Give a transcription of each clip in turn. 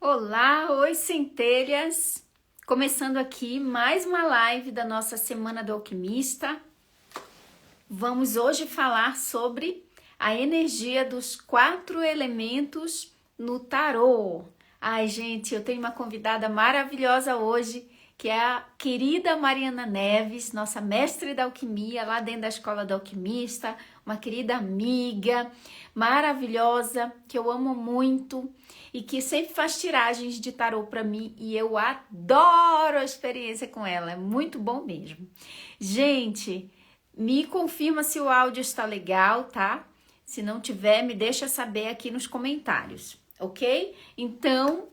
Olá, oi centelhas! Começando aqui mais uma live da nossa Semana do Alquimista. Vamos hoje falar sobre a energia dos 4 elementos no tarô. Ai, gente, eu tenho uma convidada maravilhosa hoje, que é a querida Mariana Neves, nossa mestre da alquimia lá dentro da Escola do Alquimista, uma querida amiga maravilhosa, que eu amo muito e que sempre faz tiragens de tarô para mim e eu adoro a experiência com ela, é muito bom mesmo. Gente, me confirma se o áudio está legal, tá? Se não tiver, me deixa saber aqui nos comentários, ok? Então,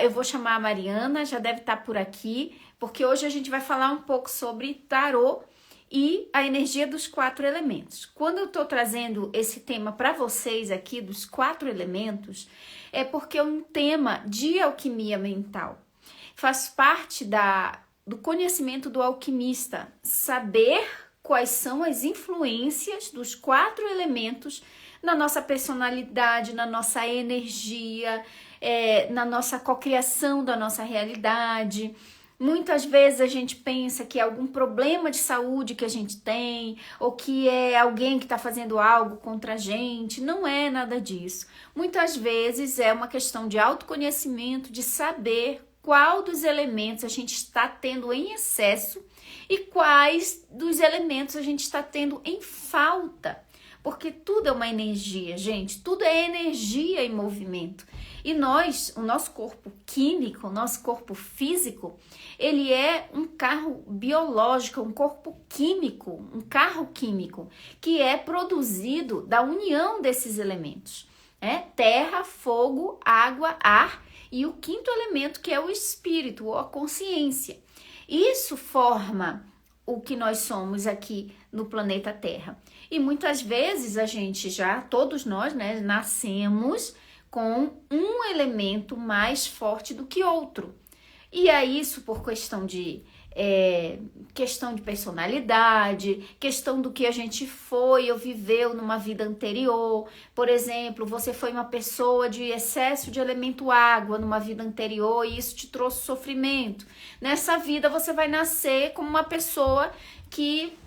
eu vou chamar a Mariana, já deve estar por aqui, porque hoje a gente vai falar um pouco sobre tarô e a energia dos 4 elementos. Quando eu estou trazendo esse tema para vocês aqui, dos 4 elementos, é porque é um tema de alquimia mental. Faz parte do conhecimento do alquimista, saber quais são as influências dos 4 elementos na nossa personalidade, na nossa energia, na nossa cocriação da nossa realidade. Muitas vezes a gente pensa que é algum problema de saúde que a gente tem, ou que é alguém que está fazendo algo contra a gente. Não é nada disso. Muitas vezes é uma questão de autoconhecimento, de saber qual dos elementos a gente está tendo em excesso e quais dos elementos a gente está tendo em falta. Porque tudo é uma energia, gente, tudo é energia em movimento. E o nosso corpo químico, o nosso corpo físico, ele é um carro biológico, um corpo químico, um carro químico, que é produzido da união desses elementos. Terra, fogo, água, ar e o 5º elemento, que é o espírito ou a consciência. Isso forma o que nós somos aqui no planeta Terra. E muitas vezes todos nós, né, nascemos com um elemento mais forte do que outro. E é isso por questão de personalidade, questão do que a gente foi ou viveu numa vida anterior. Por exemplo, você foi uma pessoa de excesso de elemento água numa vida anterior e isso te trouxe sofrimento. Nessa vida você vai nascer como uma pessoa que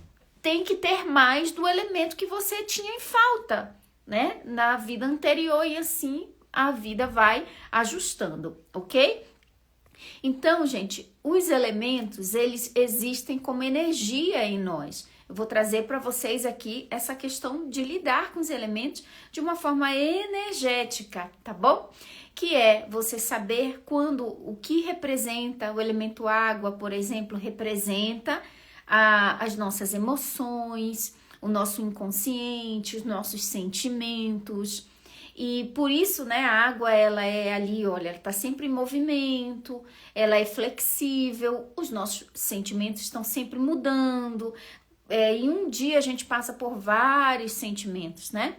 tem que ter mais do elemento que você tinha em falta, né? Na vida anterior, e assim a vida vai ajustando, ok? Então, gente, os elementos, eles existem como energia em nós. Eu vou trazer para vocês aqui essa questão de lidar com os elementos de uma forma energética, tá bom? Que é você saber quando o que representa o elemento água, por exemplo, representa as nossas emoções, o nosso inconsciente, os nossos sentimentos. E por isso, né, a água, ela é ali, olha, ela tá sempre em movimento, ela é flexível, os nossos sentimentos estão sempre mudando, e um dia a gente passa por vários sentimentos, né?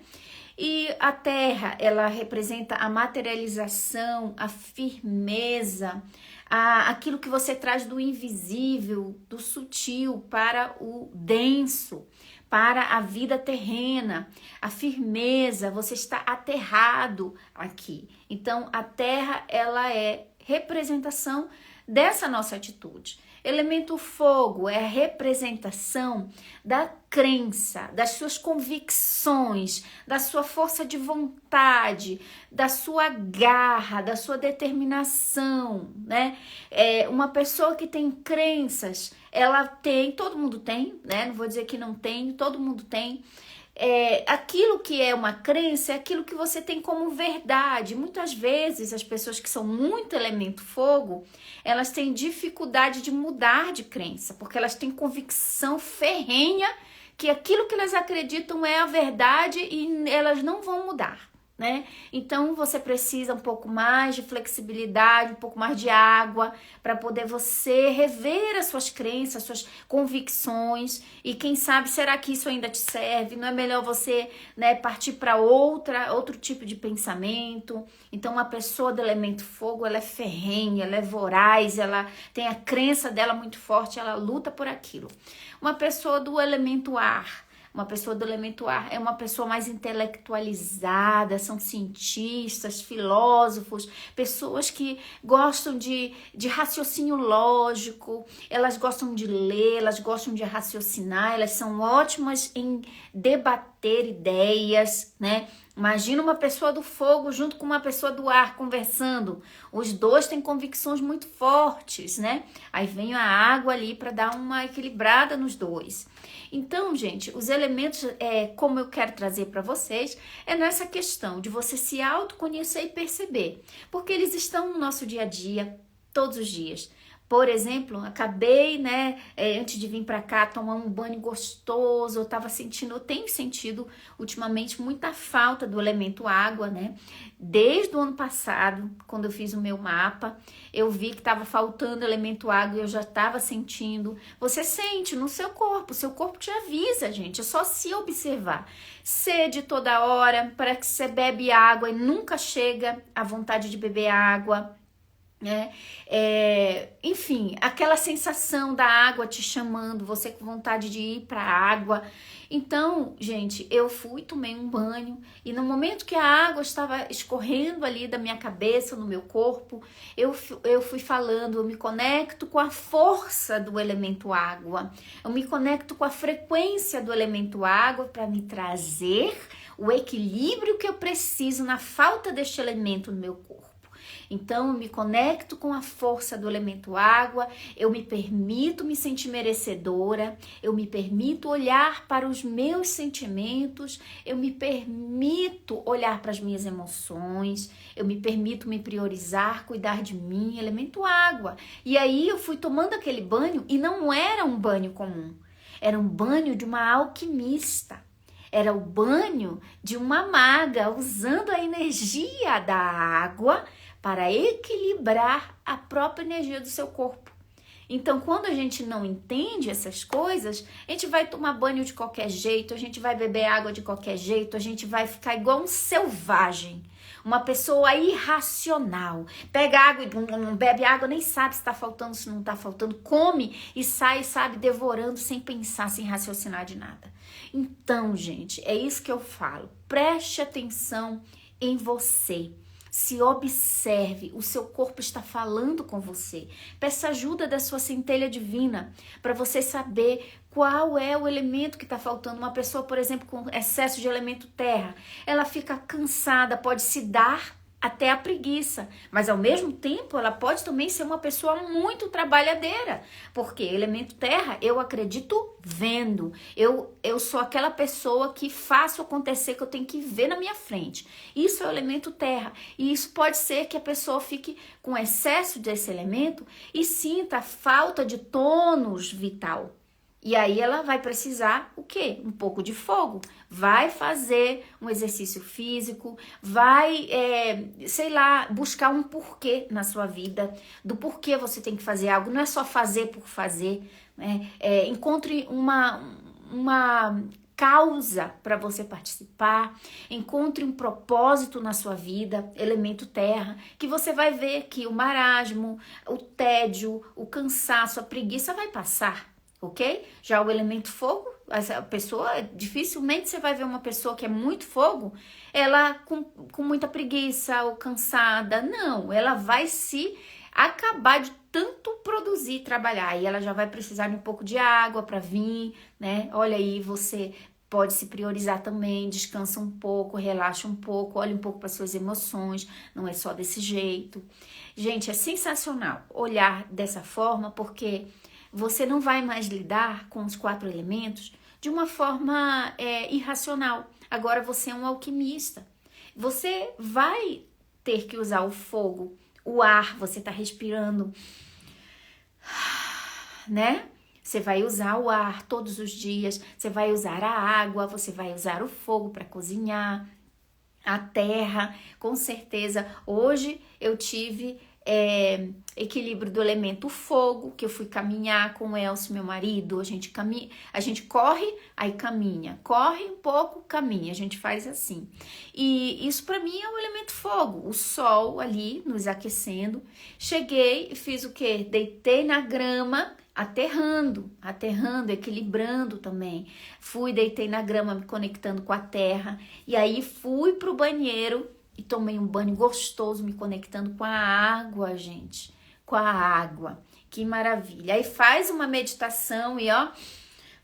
E a terra, ela representa a materialização, a firmeza, aquilo que você traz do invisível, do sutil para o denso, para a vida terrena, a firmeza, você está aterrado aqui. Então, a terra, ela é representação dessa nossa atitude. Elemento fogo é a representação da crença, das suas convicções, da sua força de vontade, da sua garra, da sua determinação, né? Uma pessoa que tem crenças, ela tem, todo mundo tem, né? Não vou dizer que não tem, todo mundo tem. Aquilo que é uma crença é aquilo que você tem como verdade. Muitas vezes as pessoas que são muito elemento fogo, elas têm dificuldade de mudar de crença, porque elas têm convicção ferrenha que aquilo que elas acreditam é a verdade e elas não vão mudar, né? Então você precisa um pouco mais de flexibilidade, um pouco mais de água para poder você rever as suas crenças, as suas convicções, e quem sabe, será que isso ainda te serve? Não é melhor você, né, partir para outro tipo de pensamento? Então uma pessoa do elemento fogo, ela é ferrenha, ela é voraz, ela tem a crença dela muito forte, ela luta por aquilo. Uma pessoa do elemento ar, Uma pessoa do elemento ar é uma pessoa mais intelectualizada, são cientistas, filósofos, pessoas que gostam de raciocínio lógico, elas gostam de ler, elas gostam de raciocinar, elas são ótimas em debater ideias, né? Imagina uma pessoa do fogo junto com uma pessoa do ar conversando. Os dois têm convicções muito fortes, né? Aí vem a água ali para dar uma equilibrada nos dois. Então, gente, os elementos, como eu quero trazer para vocês, é nessa questão de você se autoconhecer e perceber. Porque eles estão no nosso dia a dia, todos os dias. Por exemplo, acabei, né, antes de vir para cá, tomar um banho gostoso, eu tenho sentido ultimamente muita falta do elemento água, né? Desde o ano passado, quando eu fiz o meu mapa, eu vi que estava faltando elemento água e eu já estava sentindo. Você sente no seu corpo te avisa, gente, é só se observar. Sede toda hora, parece que você bebe água e nunca chega à vontade de beber água. Enfim, aquela sensação da água te chamando, você com vontade de ir para a água. Então, gente, eu tomei um banho e no momento que a água estava escorrendo ali da minha cabeça, no meu corpo, eu fui falando, eu me conecto com a força do elemento água, eu me conecto com a frequência do elemento água para me trazer o equilíbrio que eu preciso na falta deste elemento no meu corpo. Então, eu me conecto com a força do elemento água, eu me permito me sentir merecedora, eu me permito olhar para os meus sentimentos, eu me permito olhar para as minhas emoções, eu me permito me priorizar, cuidar de mim, elemento água. E aí eu fui tomando aquele banho e não era um banho comum, era um banho de uma alquimista. Era o banho de uma maga, usando a energia da água para equilibrar a própria energia do seu corpo. Então, quando a gente não entende essas coisas, a gente vai tomar banho de qualquer jeito, a gente vai beber água de qualquer jeito, a gente vai ficar igual um selvagem, uma pessoa irracional. Pega água e não bebe água, nem sabe se está faltando, se não está faltando, come e sai, sabe, devorando sem pensar, sem raciocinar de nada. Então, gente, é isso que eu falo. Preste atenção em você. Se observe, o seu corpo está falando com você. Peça ajuda da sua centelha divina para você saber qual é o elemento que está faltando. Uma pessoa, por exemplo, com excesso de elemento terra, ela fica cansada, pode se dar até a preguiça, mas ao mesmo tempo ela pode também ser uma pessoa muito trabalhadeira, porque elemento terra eu acredito vendo, eu sou aquela pessoa que faço acontecer, que eu tenho que ver na minha frente. Isso é o elemento terra, e isso pode ser que a pessoa fique com excesso desse elemento e sinta falta de tônus vital. E aí ela vai precisar o quê? Um pouco de fogo. Vai fazer um exercício físico, vai, buscar um porquê na sua vida, do porquê você tem que fazer algo. Não é só fazer por fazer, né? Encontre uma causa para você participar, encontre um propósito na sua vida, elemento terra, que você vai ver que o marasmo, o tédio, o cansaço, a preguiça vai passar. Ok? Já o elemento fogo, essa pessoa, dificilmente você vai ver uma pessoa que é muito fogo, ela com muita preguiça ou cansada. Não, ela vai se acabar de tanto produzir e trabalhar. E ela já vai precisar de um pouco de água para vir, né? Olha aí, você pode se priorizar também, descansa um pouco, relaxa um pouco, olha um pouco para suas emoções, não é só desse jeito. Gente, é sensacional olhar dessa forma, porque você não vai mais lidar com os 4 elementos de uma forma irracional. Agora você é um alquimista. Você vai ter que usar o fogo, o ar, você está respirando, né? Você vai usar o ar todos os dias, você vai usar a água, você vai usar o fogo para cozinhar, a terra, com certeza. Hoje eu tive equilíbrio do elemento fogo, que eu fui caminhar com o Elcio, meu marido, a gente corre, aí caminha, corre um pouco, caminha, a gente faz assim. E isso para mim é o elemento fogo, o sol ali nos aquecendo. Cheguei e fiz o quê? Deitei na grama, aterrando, equilibrando também. Deitei na grama, me conectando com a terra, e aí fui pro banheiro e tomei um banho gostoso, me conectando com a água, gente. Com a água. Que maravilha. Aí faz uma meditação e ó,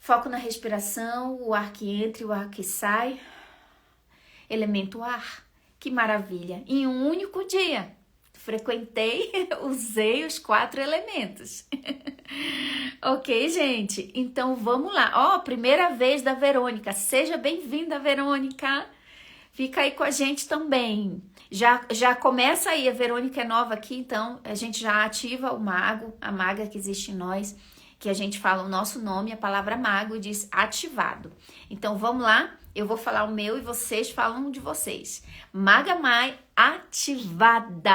foco na respiração, o ar que entra e o ar que sai. Elemento ar. Que maravilha. Em um único dia. Frequentei, usei os 4 elementos. Ok, gente? Então vamos lá. Ó, primeira vez da Verônica. Seja bem-vinda, Verônica. Fica aí com a gente também. Já começa aí, a Verônica é nova aqui, então a gente já ativa o mago, a maga que existe em nós, que a gente fala o nosso nome, a palavra mago, e diz ativado. Então vamos lá, eu vou falar o meu e vocês falam de vocês. Maga Mai ativada,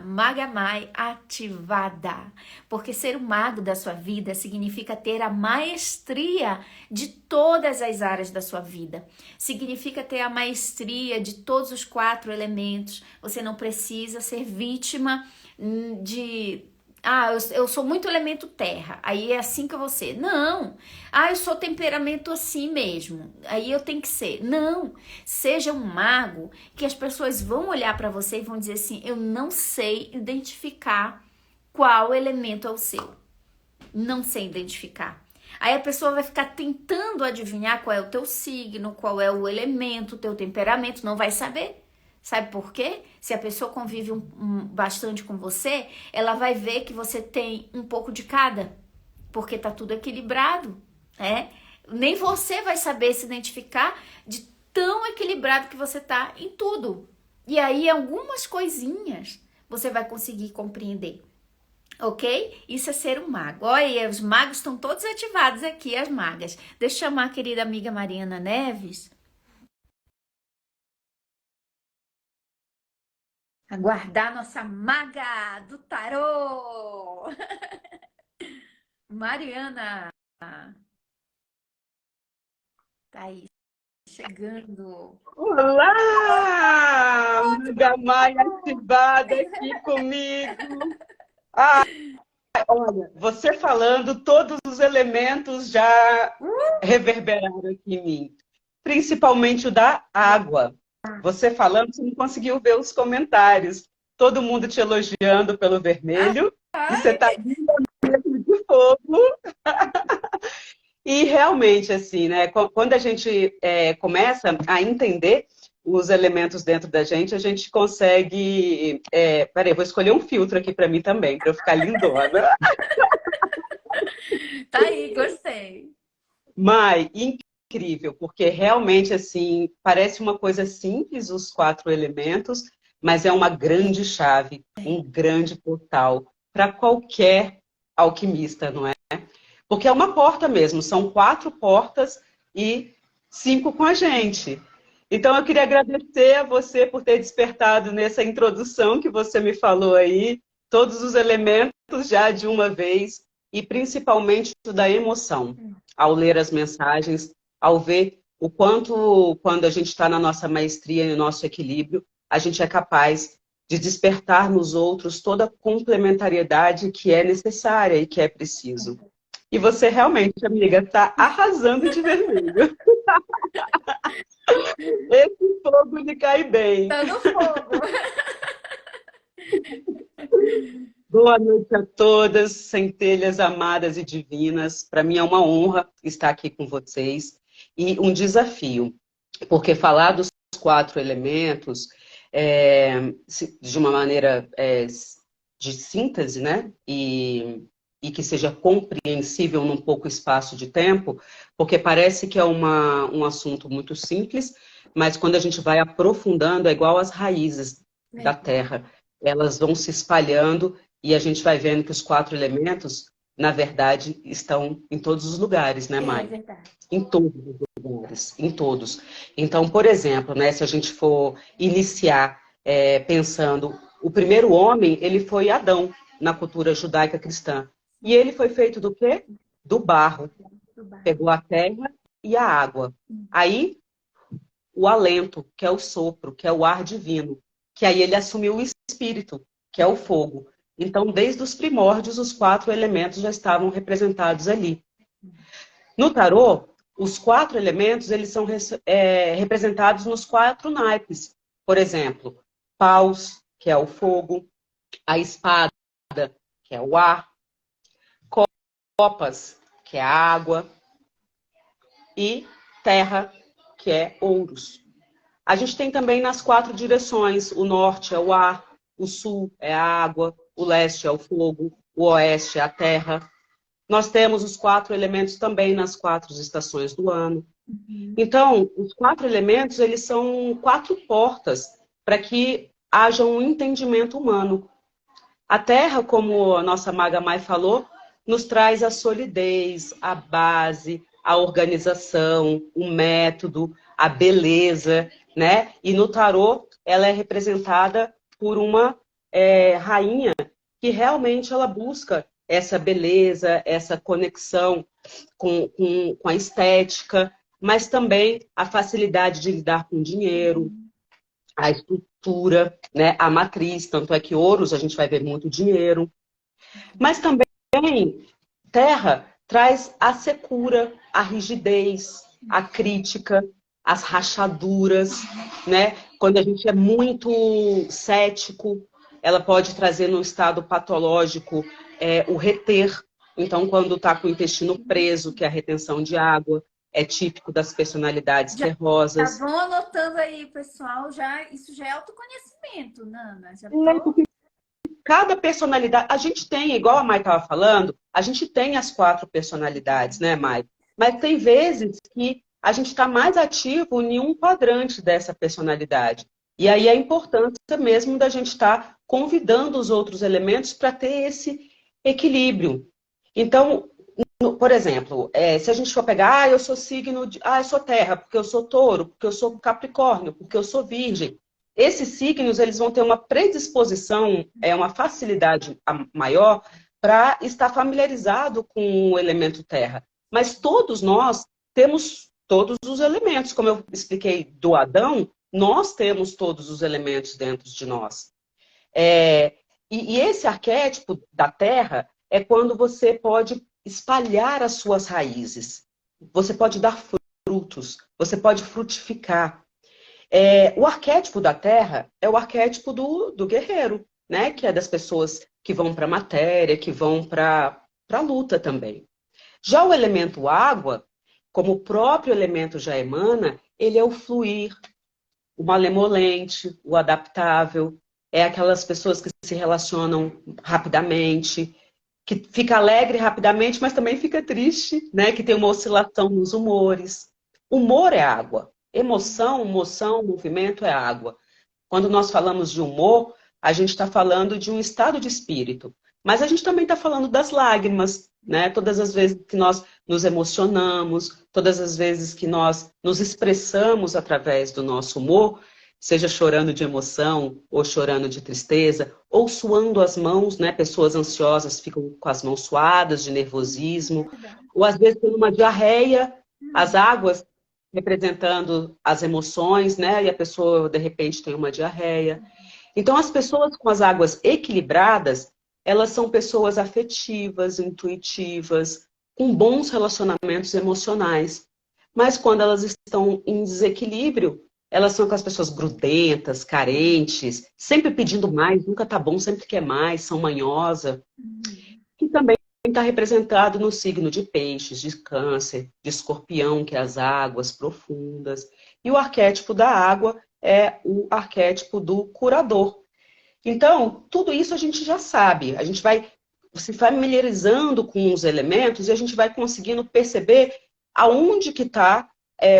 Maga Mai ativada. Porque ser o mago da sua vida significa ter a maestria de todas as áreas da sua vida. Significa ter a maestria de todos os 4 elementos. Você não precisa ser vítima de... eu sou muito elemento terra, aí é assim que eu vou ser. Não. Eu sou temperamento assim mesmo, aí eu tenho que ser. Não. Seja um mago que as pessoas vão olhar para você e vão dizer assim, eu não sei identificar qual elemento é o seu. Não sei identificar. Aí a pessoa vai ficar tentando adivinhar qual é o teu signo, qual é o elemento, o teu temperamento, não vai saber. Sabe por quê? Se a pessoa convive bastante com você, ela vai ver que você tem um pouco de cada, porque tá tudo equilibrado, né? Nem você vai saber se identificar de tão equilibrado que você tá em tudo. E aí, algumas coisinhas você vai conseguir compreender, ok? Isso é ser um mago. Olha, os magos estão todos ativados aqui, as magas. Deixa eu chamar a querida amiga Mariana Neves. Aguardar nossa maga do tarô. Mariana, tá aí, chegando. Olá, amiga Maia ativada aqui comigo. Olha, você falando, todos os elementos já reverberaram aqui em mim, principalmente o da água. Você falando, você não conseguiu ver os comentários. Todo mundo te elogiando pelo vermelho, e você está mesmo de fogo. E realmente, assim, né? Quando a gente começa a entender os elementos dentro da gente, a gente consegue... Peraí, vou escolher um filtro aqui para mim também, para eu ficar lindona. Tá aí, gostei. Mai, incrível, porque realmente, assim, parece uma coisa simples, os 4 elementos, mas é uma grande chave, um grande portal para qualquer alquimista, não é? Porque é uma porta mesmo, são 4 portas e 5 com a gente. Então, eu queria agradecer a você por ter despertado nessa introdução que você me falou aí, todos os elementos já de uma vez, e principalmente o da emoção, ao ler as mensagens, ao ver o quanto, quando a gente está na nossa maestria e no nosso equilíbrio, a gente é capaz de despertar nos outros toda a complementariedade que é necessária e que é preciso. E você realmente, amiga, está arrasando de vermelho. Esse fogo lhe cai bem. Tá no fogo. Boa noite a todas, centelhas amadas e divinas. Para mim é uma honra estar aqui com vocês e um desafio, porque falar dos 4 elementos de uma maneira de síntese, né? E que seja compreensível num pouco espaço de tempo, porque parece que é um assunto muito simples, mas quando a gente vai aprofundando, é igual as raízes da terra. Elas vão se espalhando e a gente vai vendo que os 4 elementos, na verdade, estão em todos os lugares, né, Mai? É verdade. Em todos os lugares, em todos. Então, por exemplo, né, se a gente for iniciar pensando O primeiro homem, ele foi Adão, na cultura judaica cristã. E ele foi feito do quê? Do barro. Pegou a terra e a água. Aí, o alento, que é o sopro, que é o ar divino. Que aí ele assumiu o espírito, que é o fogo. Então, desde os primórdios, os 4 elementos já estavam representados ali. No tarô, os 4 elementos, eles são representados nos 4 naipes. Por exemplo, paus, que é o fogo, a espada, que é o ar, copas, que é a água, e terra, que é ouros. A gente tem também nas 4 direções, o norte é o ar, o sul é a água, o leste é o fogo, o oeste é a terra. Nós temos os 4 elementos também nas 4 estações do ano. Então, os 4 elementos, eles são 4 portas para que haja um entendimento humano. A terra, como a nossa Maga Mai falou, nos traz a solidez, a base, a organização, o método, a beleza, né? E no tarô, ela é representada por uma rainha que realmente ela busca essa beleza, essa conexão com a estética, mas também a facilidade de lidar com dinheiro, a estrutura, né? A matriz, tanto é que ouros a gente vai ver muito dinheiro. Mas também terra traz a secura, a rigidez, a crítica, as rachaduras, né? Quando a gente é muito cético, ela pode trazer no estado patológico o reter. Então, quando está com o intestino preso, que é a retenção de água, é típico das personalidades terrosas. Já vão anotando aí, pessoal. Isso já é autoconhecimento, Nana. Já tô... Cada personalidade, a gente tem, igual a Mai estava falando, a gente tem as 4 personalidades, né, Mai? Mas tem vezes que a gente está mais ativo em um quadrante dessa personalidade. E aí a importância mesmo da gente estar convidando os outros elementos para ter esse equilíbrio. Então, por exemplo, se a gente for pegar, eu sou signo de, eu sou terra, porque eu sou touro, porque eu sou capricórnio, porque eu sou virgem. Esses signos, eles vão ter uma predisposição, uma facilidade maior para estar familiarizado com o elemento terra. Mas todos nós temos todos os elementos. Como eu expliquei do Adão, nós temos todos os elementos dentro de nós. E esse arquétipo da terra é quando você pode espalhar as suas raízes. Você pode dar frutos, você pode frutificar. O arquétipo da terra é o arquétipo do guerreiro, né? Que é das pessoas que vão para a matéria, que vão para a luta também. Já o elemento água, como o próprio elemento já emana, ele é o fluir, o malemolente, o adaptável. É aquelas pessoas que se relacionam rapidamente, que fica alegre rapidamente, mas também fica triste, né? Que tem uma oscilação nos humores. Humor é água. Emoção, moção, movimento é água. Quando nós falamos de humor, a gente está falando de um estado de espírito. Mas a gente também está falando das lágrimas, né? Todas as vezes que nós nos emocionamos, todas as vezes que nós nos expressamos através do nosso humor, seja chorando de emoção, ou chorando de tristeza, ou suando as mãos, né? Pessoas ansiosas ficam com as mãos suadas de nervosismo, ou às vezes tem uma diarreia, as águas representando as emoções, né? E a pessoa, de repente, tem uma diarreia. Então, as pessoas com as águas equilibradas, elas são pessoas afetivas, intuitivas, com bons relacionamentos emocionais. Mas quando elas estão em desequilíbrio, elas são aquelas pessoas grudentas, carentes, sempre pedindo mais, nunca tá bom, sempre quer mais, são manhosa. Que também está representado no signo de peixes, de câncer, de escorpião, que é as águas profundas. E o arquétipo da água é o arquétipo do curador. Então, tudo isso a gente já sabe. A gente vai se familiarizando com os elementos e a gente vai conseguindo perceber aonde que está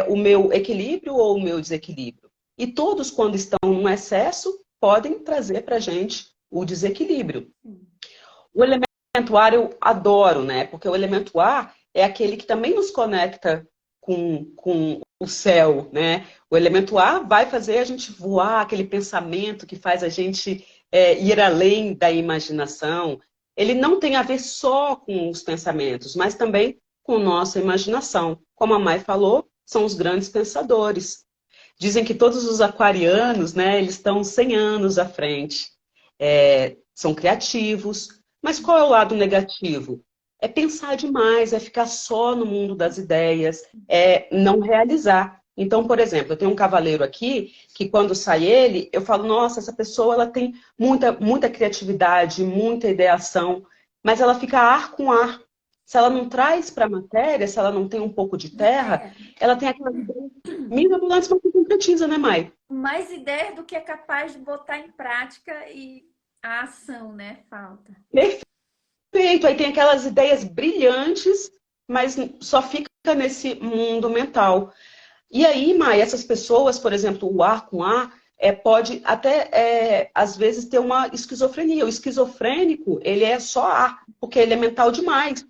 o meu equilíbrio ou o meu desequilíbrio. E todos, quando estão em excesso, podem trazer para a gente o desequilíbrio. O elemento ar eu adoro, né? Porque o elemento ar é aquele que também nos conecta com o céu, né? O elemento ar vai fazer a gente voar, aquele pensamento que faz a gente ir além da imaginação, ele não tem a ver só com os pensamentos, mas também com nossa imaginação. Como a Mai falou, são os grandes pensadores. Dizem que todos os aquarianos, né, eles estão 100 anos à frente. São criativos. Mas qual é o lado negativo? É pensar demais, é ficar só no mundo das ideias, é não realizar. Então, por exemplo, eu tenho um cavaleiro aqui que quando sai ele, eu falo, nossa, essa pessoa ela tem muita criatividade, muita ideação, mas ela fica ar com ar. Se ela não traz para a matéria, se ela não tem um pouco de terra, ela tem aquela ideia mirabolantes, mas não concretiza, né, Mai? Mais ideia do que é capaz de botar em prática e a ação, né? Falta. Perfeito. Aí tem aquelas ideias brilhantes, mas só fica nesse mundo mental. E aí, Mai, essas pessoas, por exemplo, o ar com ar, pode até, às vezes, ter uma esquizofrenia. O esquizofrênico, ele é só ar, porque ele é mental demais.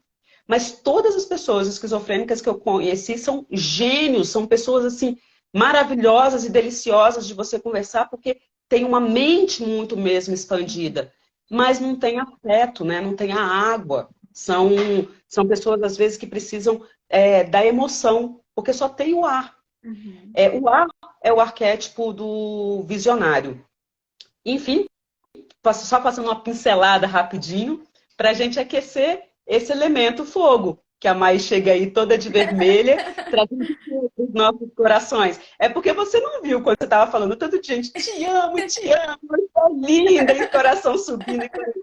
Mas todas as pessoas esquizofrênicas que eu conheci são gênios, são pessoas, assim, maravilhosas e deliciosas de você conversar, porque tem uma mente muito mesmo expandida. Mas não tem afeto, né? Não tem a água. São pessoas, às vezes, que precisam da emoção, porque só tem o ar. Uhum. O ar é o arquétipo do visionário. Enfim, só passando uma pincelada rapidinho para a gente aquecer esse elemento fogo, que a Mai chega aí toda de vermelha, trazendo os nossos corações. É porque você não viu quando você estava falando tanto de gente, te amo, tá linda, e coração subindo, e coração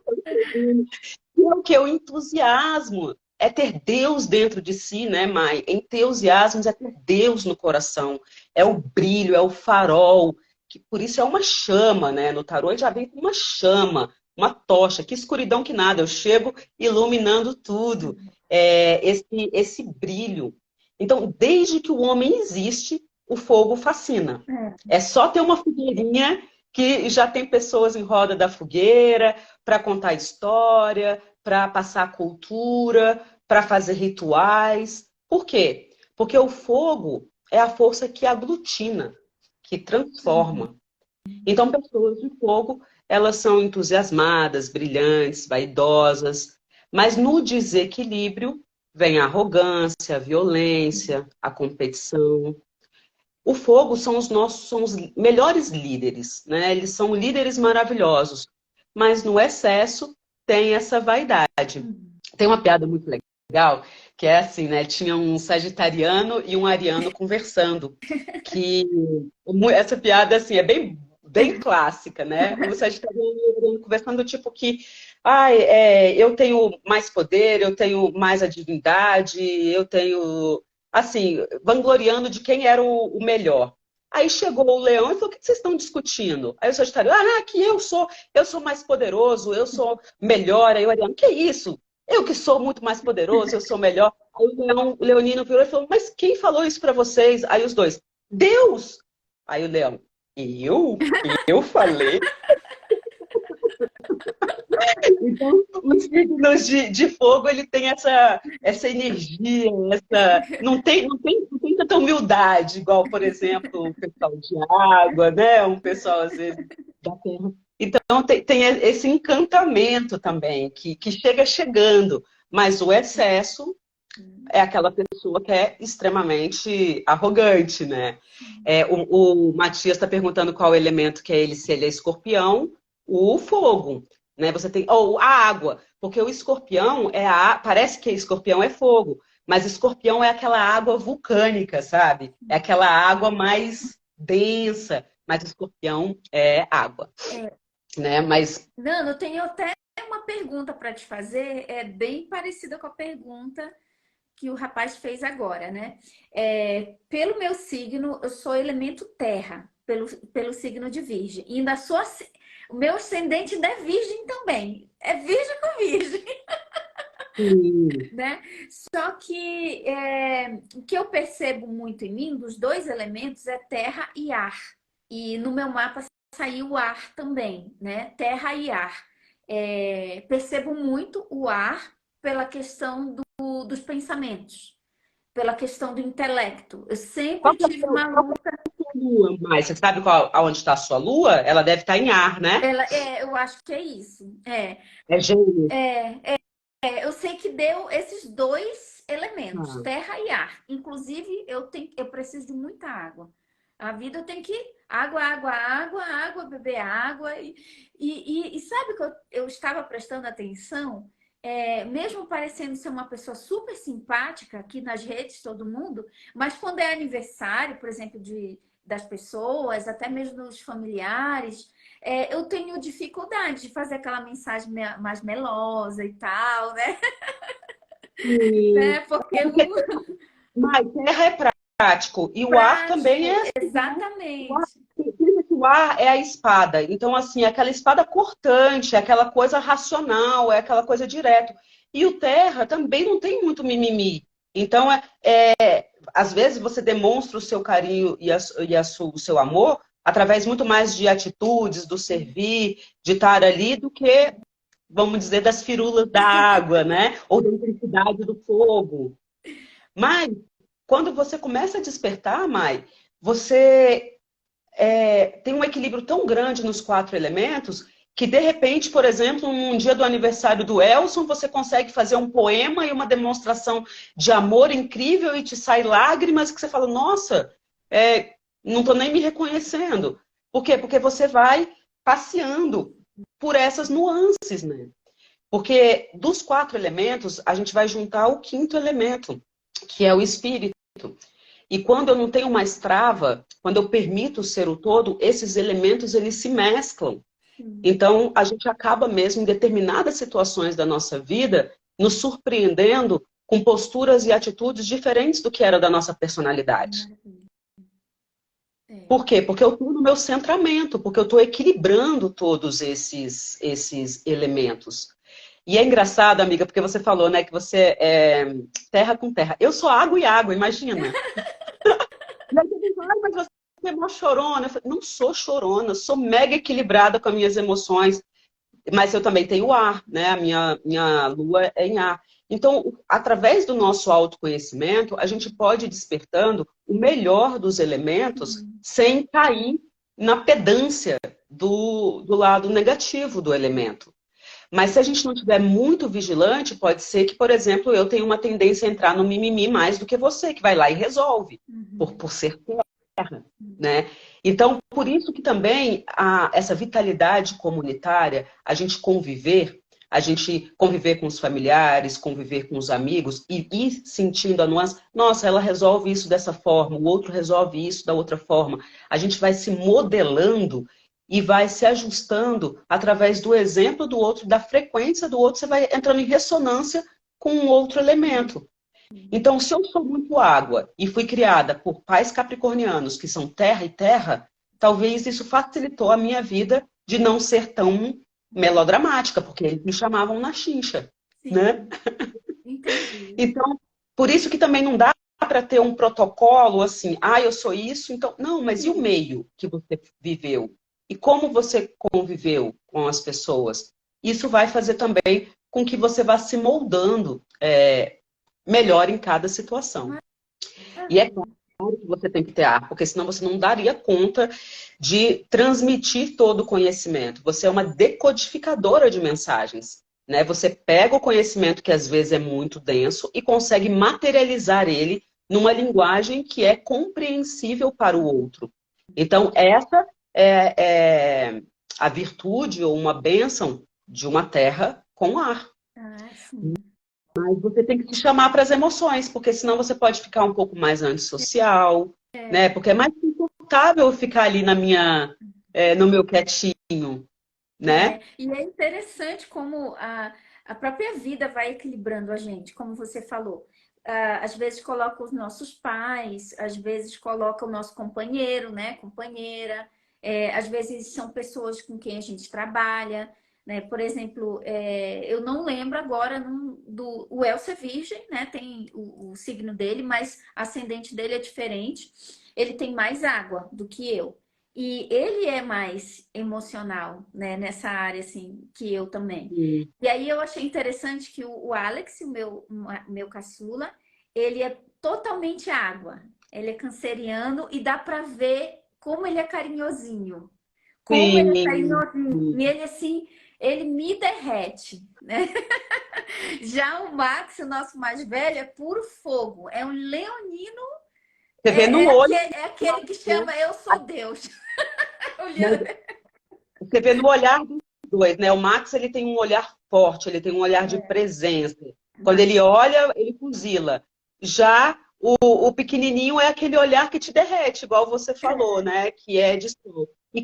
subindo. E é o que? O entusiasmo. É ter Deus dentro de si, né, Mai? Entusiasmo é ter Deus no coração. É o brilho, é o farol. Que por isso é uma chama, né? No tarô ele já vem com uma chama, uma tocha. Que escuridão que nada. Eu chego iluminando tudo. Esse brilho. Então, desde que o homem existe, o fogo fascina. É só ter uma fogueirinha que já tem pessoas em roda da fogueira para contar história, para passar cultura, para fazer rituais. Por quê? Porque o fogo é a força que aglutina, que transforma. Então, pessoas de fogo, elas são entusiasmadas, brilhantes, vaidosas, mas no desequilíbrio vem a arrogância, a violência, a competição. O fogo são os melhores líderes, né? Eles são líderes maravilhosos, mas no excesso tem essa vaidade. Tem uma piada muito legal, que é assim, né? Tinha um sagitariano e um ariano conversando, que essa piada assim é bem clássica, né? O sagitariano e o ariano conversando tipo que eu tenho mais poder, eu tenho mais a divindade, eu tenho assim, vangloriando de quem era o melhor. Aí chegou o leão e falou: o que vocês estão discutindo? Aí o Sagitário: que eu sou mais poderoso, eu sou melhor. Aí o Ariano: que isso? Eu que sou muito mais poderoso, eu sou melhor. Aí o Leonino virou e falou: mas quem falou isso para vocês? Aí os dois: Deus! Aí o Leão: eu? Eu falei? Então, os signos de fogo, ele tem essa energia, não tem tanta humildade, igual, por exemplo, o pessoal de água, né? Um pessoal, às vezes, da terra. Então, tem esse encantamento também, que chega chegando, mas o excesso é aquela pessoa que é extremamente arrogante, né? O Matias está perguntando qual elemento que é ele, se ele é escorpião, o fogo. Né? Você tem ou a água, porque o escorpião parece que escorpião é fogo, mas escorpião é aquela água vulcânica, sabe? É aquela água mais densa, mas escorpião é água, né? Mas Nano, eu tenho até uma pergunta para te fazer, é bem parecida com a pergunta que o rapaz fez agora, né? Pelo meu signo, eu sou elemento terra, pelo signo de Virgem. E ainda sou o meu ascendente ainda é virgem também. É virgem com virgem. Né? Só que o que eu percebo muito em mim, dos dois elementos, é terra e ar. E no meu mapa saiu o ar também, né? Terra e ar. Percebo muito o ar pela questão dos pensamentos, pela questão do intelecto. Eu sempre tive uma luta. lua mais. Você sabe aonde está a sua lua? Ela deve estar em ar, né? Eu acho que é isso. É gêmeo. Eu sei que deu esses dois elementos, Ah, terra e ar. Inclusive, eu preciso de muita água. A vida tem que água, água, água, água, beber água. E sabe que eu estava prestando atenção, mesmo parecendo ser uma pessoa super simpática aqui nas redes, todo mundo, mas quando é aniversário, por exemplo, das pessoas, até mesmo dos familiares, eu tenho dificuldade de fazer aquela mensagem mais melosa e tal, né? sim. Porque Mas terra é prático. E o ar também prático, é assim, né? O ar, exatamente. pensa que o ar é a espada. Então, assim, é aquela espada cortante, é aquela coisa racional, é aquela coisa direto. E o terra também não tem muito mimimi. Então, às vezes você demonstra o seu carinho o seu amor através muito mais de atitudes, do servir, de estar ali, do que, vamos dizer, das firulas da água, né? Ou da intensidade do fogo. Mas, quando você começa a despertar, Mai, você tem um equilíbrio tão grande nos quatro elementos que, de repente, por exemplo, num dia do aniversário do Elson, você consegue fazer um poema e uma demonstração de amor incrível e te sai lágrimas que você fala, nossa, não estou nem me reconhecendo. Por quê? Porque você vai passeando por essas nuances, né? Porque dos quatro elementos, a gente vai juntar o quinto elemento, que é o espírito. E quando eu não tenho mais trava, quando eu permito ser o todo, esses elementos eles se mesclam. Então, a gente acaba mesmo em determinadas situações da nossa vida nos surpreendendo com posturas e atitudes diferentes do que era da nossa personalidade. É. Por quê? Porque eu estou no meu centramento, porque eu estou equilibrando todos esses elementos. E é engraçado, amiga, porque você falou, né, que você é terra com terra. Eu sou água e água, imagina. E aí você diz, ai, mas você é mó chorona. Eu falei, não sou chorona, sou mega equilibrada com as minhas emoções, mas eu também tenho ar, né? A minha lua é em ar. Então, através do nosso autoconhecimento, a gente pode ir despertando o melhor dos elementos sem cair na pedância do lado negativo do elemento. Mas se a gente não estiver muito vigilante, pode ser que, por exemplo, eu tenha uma tendência a entrar no mimimi mais do que você, que vai lá e resolve, por ser terra, né? Então, por isso que também essa vitalidade comunitária, a gente conviver com os familiares, conviver com os amigos e ir sentindo a nuance, nossa, ela resolve isso dessa forma, o outro resolve isso da outra forma. A gente vai se modelando e vai se ajustando através do exemplo do outro, da frequência do outro, você vai entrando em ressonância com um outro elemento. Então, se eu sou muito água e fui criada por pais capricornianos, que são terra e terra, talvez isso facilitou a minha vida de não ser tão melodramática, porque eles me chamavam na chincha, né? Sim, entendi. Então, por isso que também não dá para ter um protocolo assim, eu sou isso, então. Não, mas e o meio que você viveu? E como você conviveu com as pessoas? Isso vai fazer também com que você vá se moldando melhor em cada situação. E é Maravilha. claro que você tem que ter ar, porque senão você não daria conta de transmitir todo o conhecimento. Você é uma decodificadora de mensagens. Né? Você pega o conhecimento que às vezes é muito denso e consegue materializar ele numa linguagem que é compreensível para o outro. Então, essa é a virtude ou uma bênção de uma terra com ar. Ah, sim. Mas você tem que se chamar para as emoções, porque senão você pode ficar um pouco mais antissocial, né? Porque é mais confortável eu ficar ali no meu quietinho, né? E é interessante como a própria vida vai equilibrando a gente, como você falou. Às vezes coloca os nossos pais, às vezes coloca o nosso companheiro, né? Companheira. Às vezes são pessoas com quem a gente trabalha, né? Por exemplo, eu não lembro agora o Elcio é virgem, né? Tem o signo dele, mas ascendente dele é diferente. Ele tem mais água do que eu. E ele é mais emocional, né, nessa área, assim, que eu também. Sim. E aí eu achei interessante que o Alex, o meu caçula, ele é totalmente água. Ele é canceriano e dá para ver como ele é carinhosinho. Como ele é Sim, carinhosinho. E sim. ele, assim, ele me derrete, né? Já o Max, o nosso mais velho, é puro fogo. É um leonino, Você vê no olho, é aquele que chama Eu Sou Deus. mas Olhando. você vê no olhar dos dois, né? O Max, ele tem um olhar forte, ele tem um olhar de presença. Quando ele olha, ele fuzila. Já o pequenininho é aquele olhar que te derrete, igual você falou, né? Que é de sol. E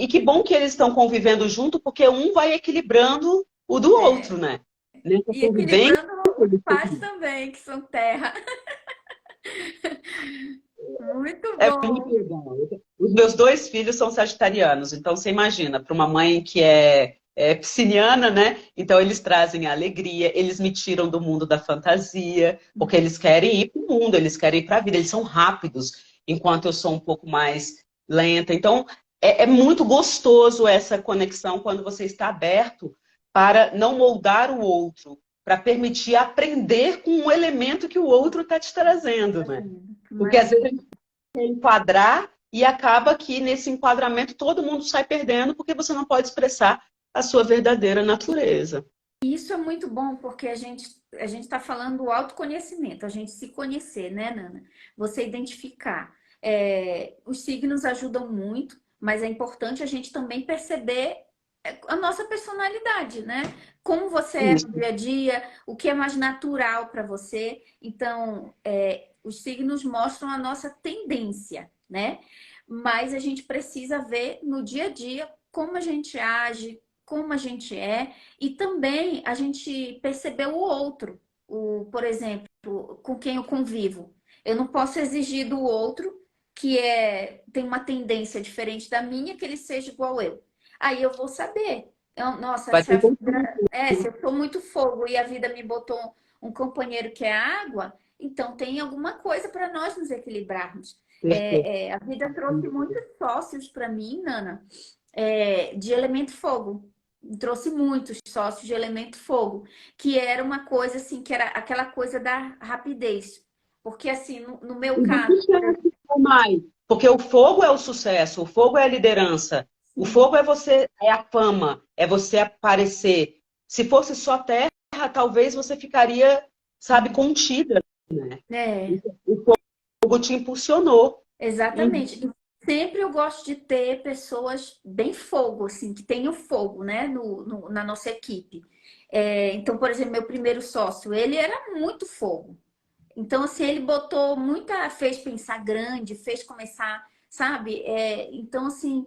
que bom que eles estão convivendo junto, porque um vai equilibrando o do É. outro, né? Nessa E convivência, equilibrando os pais também, que são terra. Muito é muito bom. legal. Os meus dois filhos são sagitarianos, então você imagina, para uma mãe que é pisciana, né? Então eles trazem a alegria, eles me tiram do mundo da fantasia, porque eles querem ir para o mundo, eles querem ir para a vida, eles são rápidos, enquanto eu sou um pouco mais lenta. Então é muito gostoso essa conexão quando você está aberto para não moldar o outro, para permitir aprender com o elemento que o outro está te trazendo, né? Porque às vezes Imagina. enquadrar e acaba que nesse enquadramento todo mundo sai perdendo porque você não pode expressar a sua verdadeira natureza. Isso é muito bom porque a gente está falando do autoconhecimento, a gente se conhecer, né, Nana? Você identificar. Os signos ajudam muito, mas é importante a gente também perceber a nossa personalidade, né? Como você é no Isso. dia a dia, o que é mais natural para você. Então, os signos mostram a nossa tendência, né? Mas a gente precisa ver no dia a dia como a gente age, como a gente é, e também a gente perceber o outro, por exemplo, com quem eu convivo. Eu não posso exigir do outro que tem uma tendência diferente da minha, que ele seja igual eu. Aí eu vou saber. Nossa, Vai ter se eu sou muito fogo e a vida me botou um companheiro que é água, então tem alguma coisa para nós nos equilibrarmos. certeza. A vida trouxe muitos sócios para mim, Nana, de elemento fogo. Trouxe muitos sócios de elemento fogo, que era uma coisa assim, que era aquela coisa da rapidez. Porque assim, no meu E do caso, sucesso, mais. Porque o fogo é o sucesso, o fogo é a liderança, o sim, fogo é você, é a fama, é você aparecer. Se fosse só terra, talvez você ficaria, sabe, contida, né? é, O fogo te impulsionou. Uhum. exatamente. E sempre eu gosto de ter pessoas bem fogo, assim, que tenham fogo, né, na nossa equipe. Então, por exemplo, meu primeiro sócio, ele era muito fogo. Então, assim, ele botou muita, fez pensar grande, fez começar, sabe? Então, assim,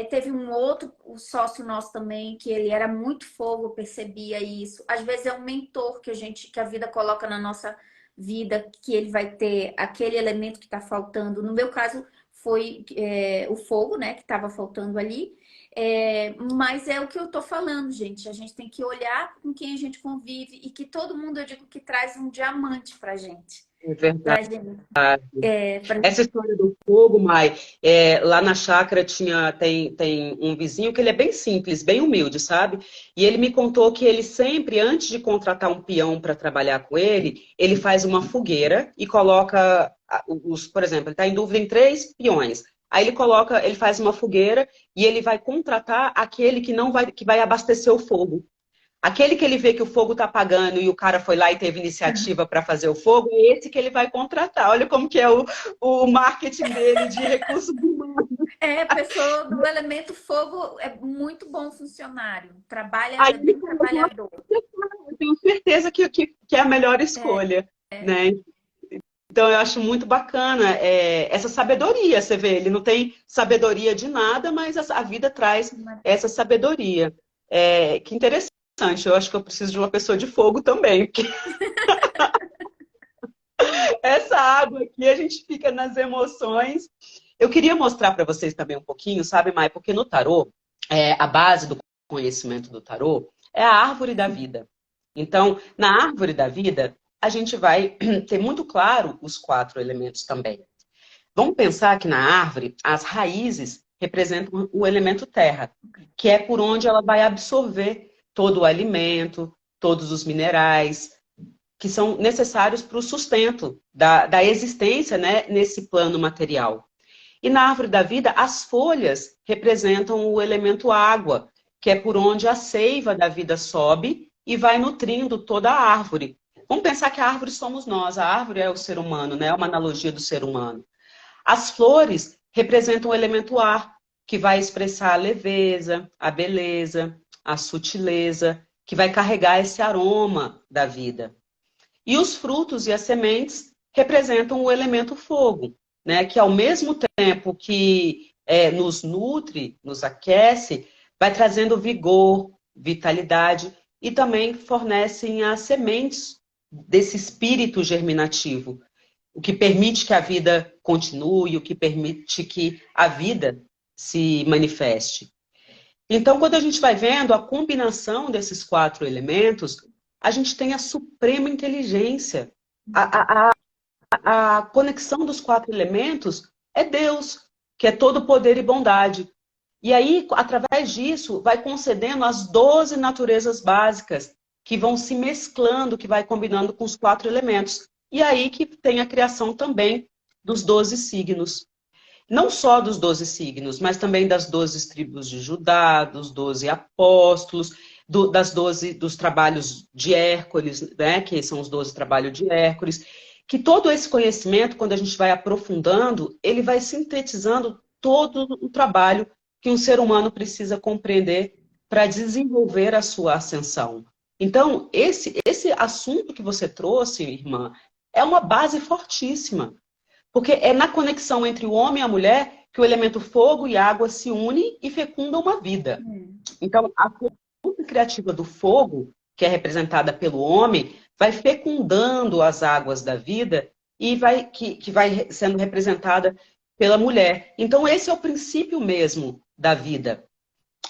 teve um outro o sócio nosso também, que ele era muito fogo, eu percebia isso. Às vezes é um mentor que a vida coloca na nossa vida, que ele vai ter aquele elemento que está faltando. No meu caso, foi o fogo, né, que estava faltando ali. Mas é o que eu tô falando, gente. A gente tem que olhar com quem a gente convive e que todo mundo, eu digo, que traz um diamante pra gente. É verdade. Pra gente. Essa história do fogo, Mai, lá na chácara tem um vizinho que ele é bem simples, bem humilde, sabe? E ele me contou que ele sempre, antes de contratar um peão para trabalhar com ele faz uma fogueira e coloca por exemplo, ele está em dúvida em 3 peões. Aí ele faz uma fogueira e ele vai contratar aquele que vai abastecer o fogo. Aquele que ele vê que o fogo está apagando e o cara foi lá e teve iniciativa para fazer o fogo, é esse que ele vai contratar. Olha como que é o marketing dele de recursos humanos. Pessoa do elemento fogo é muito bom funcionário. Trabalha, Aí é ele bem falou, "Nossa, trabalhador. eu tenho certeza que é a melhor É, escolha, né? Então eu acho muito bacana essa sabedoria, você vê, ele não tem sabedoria de nada, mas a vida traz essa sabedoria. Que interessante, eu acho que eu preciso de uma pessoa de fogo também, porque essa água aqui a gente fica nas emoções. Eu queria mostrar para vocês também um pouquinho, sabe, Mai? Porque no tarô, a base do conhecimento do tarô é a árvore da vida. Então, na árvore da vida, a gente vai ter muito claro os 4 elementos também. Vamos pensar que na árvore, as raízes representam o elemento terra, que é por onde ela vai absorver todo o alimento, todos os minerais, que são necessários para o sustento da existência, né, nesse plano material. E na árvore da vida, as folhas representam o elemento água, que é por onde a seiva da vida sobe e vai nutrindo toda a árvore. Vamos pensar que a árvore somos nós, a árvore é o ser humano, né? É uma analogia do ser humano. As flores representam o elemento ar, que vai expressar a leveza, a beleza, a sutileza, que vai carregar esse aroma da vida. E os frutos e as sementes representam o elemento fogo, né? Que ao mesmo tempo que nos nutre, nos aquece, vai trazendo vigor, vitalidade e também fornecem as sementes desse espírito germinativo, o que permite que a vida continue, o que permite que a vida se manifeste. Então, quando a gente vai vendo a combinação desses 4 elementos, a gente tem a suprema inteligência. A conexão dos 4 elementos é Deus, que é todo poder e bondade. E aí, através disso, vai concedendo as 12 naturezas básicas, que vão se mesclando, que vai combinando com os 4 elementos. E aí que tem a criação também dos 12 signos. Não só dos 12 signos, mas também das 12 tribos de Judá, dos 12 apóstolos, dos trabalhos de Hércules, né, que são os 12 trabalhos de Hércules, que todo esse conhecimento, quando a gente vai aprofundando, ele vai sintetizando todo o trabalho que um ser humano precisa compreender para desenvolver a sua ascensão. Então, esse assunto que você trouxe, irmã, é uma base fortíssima. Porque é na conexão entre o homem e a mulher que o elemento fogo e água se unem e fecundam uma vida. Então, a força criativa do fogo, que é representada pelo homem, vai fecundando as águas da vida e que vai sendo representada pela mulher. Então, esse é o princípio mesmo da vida.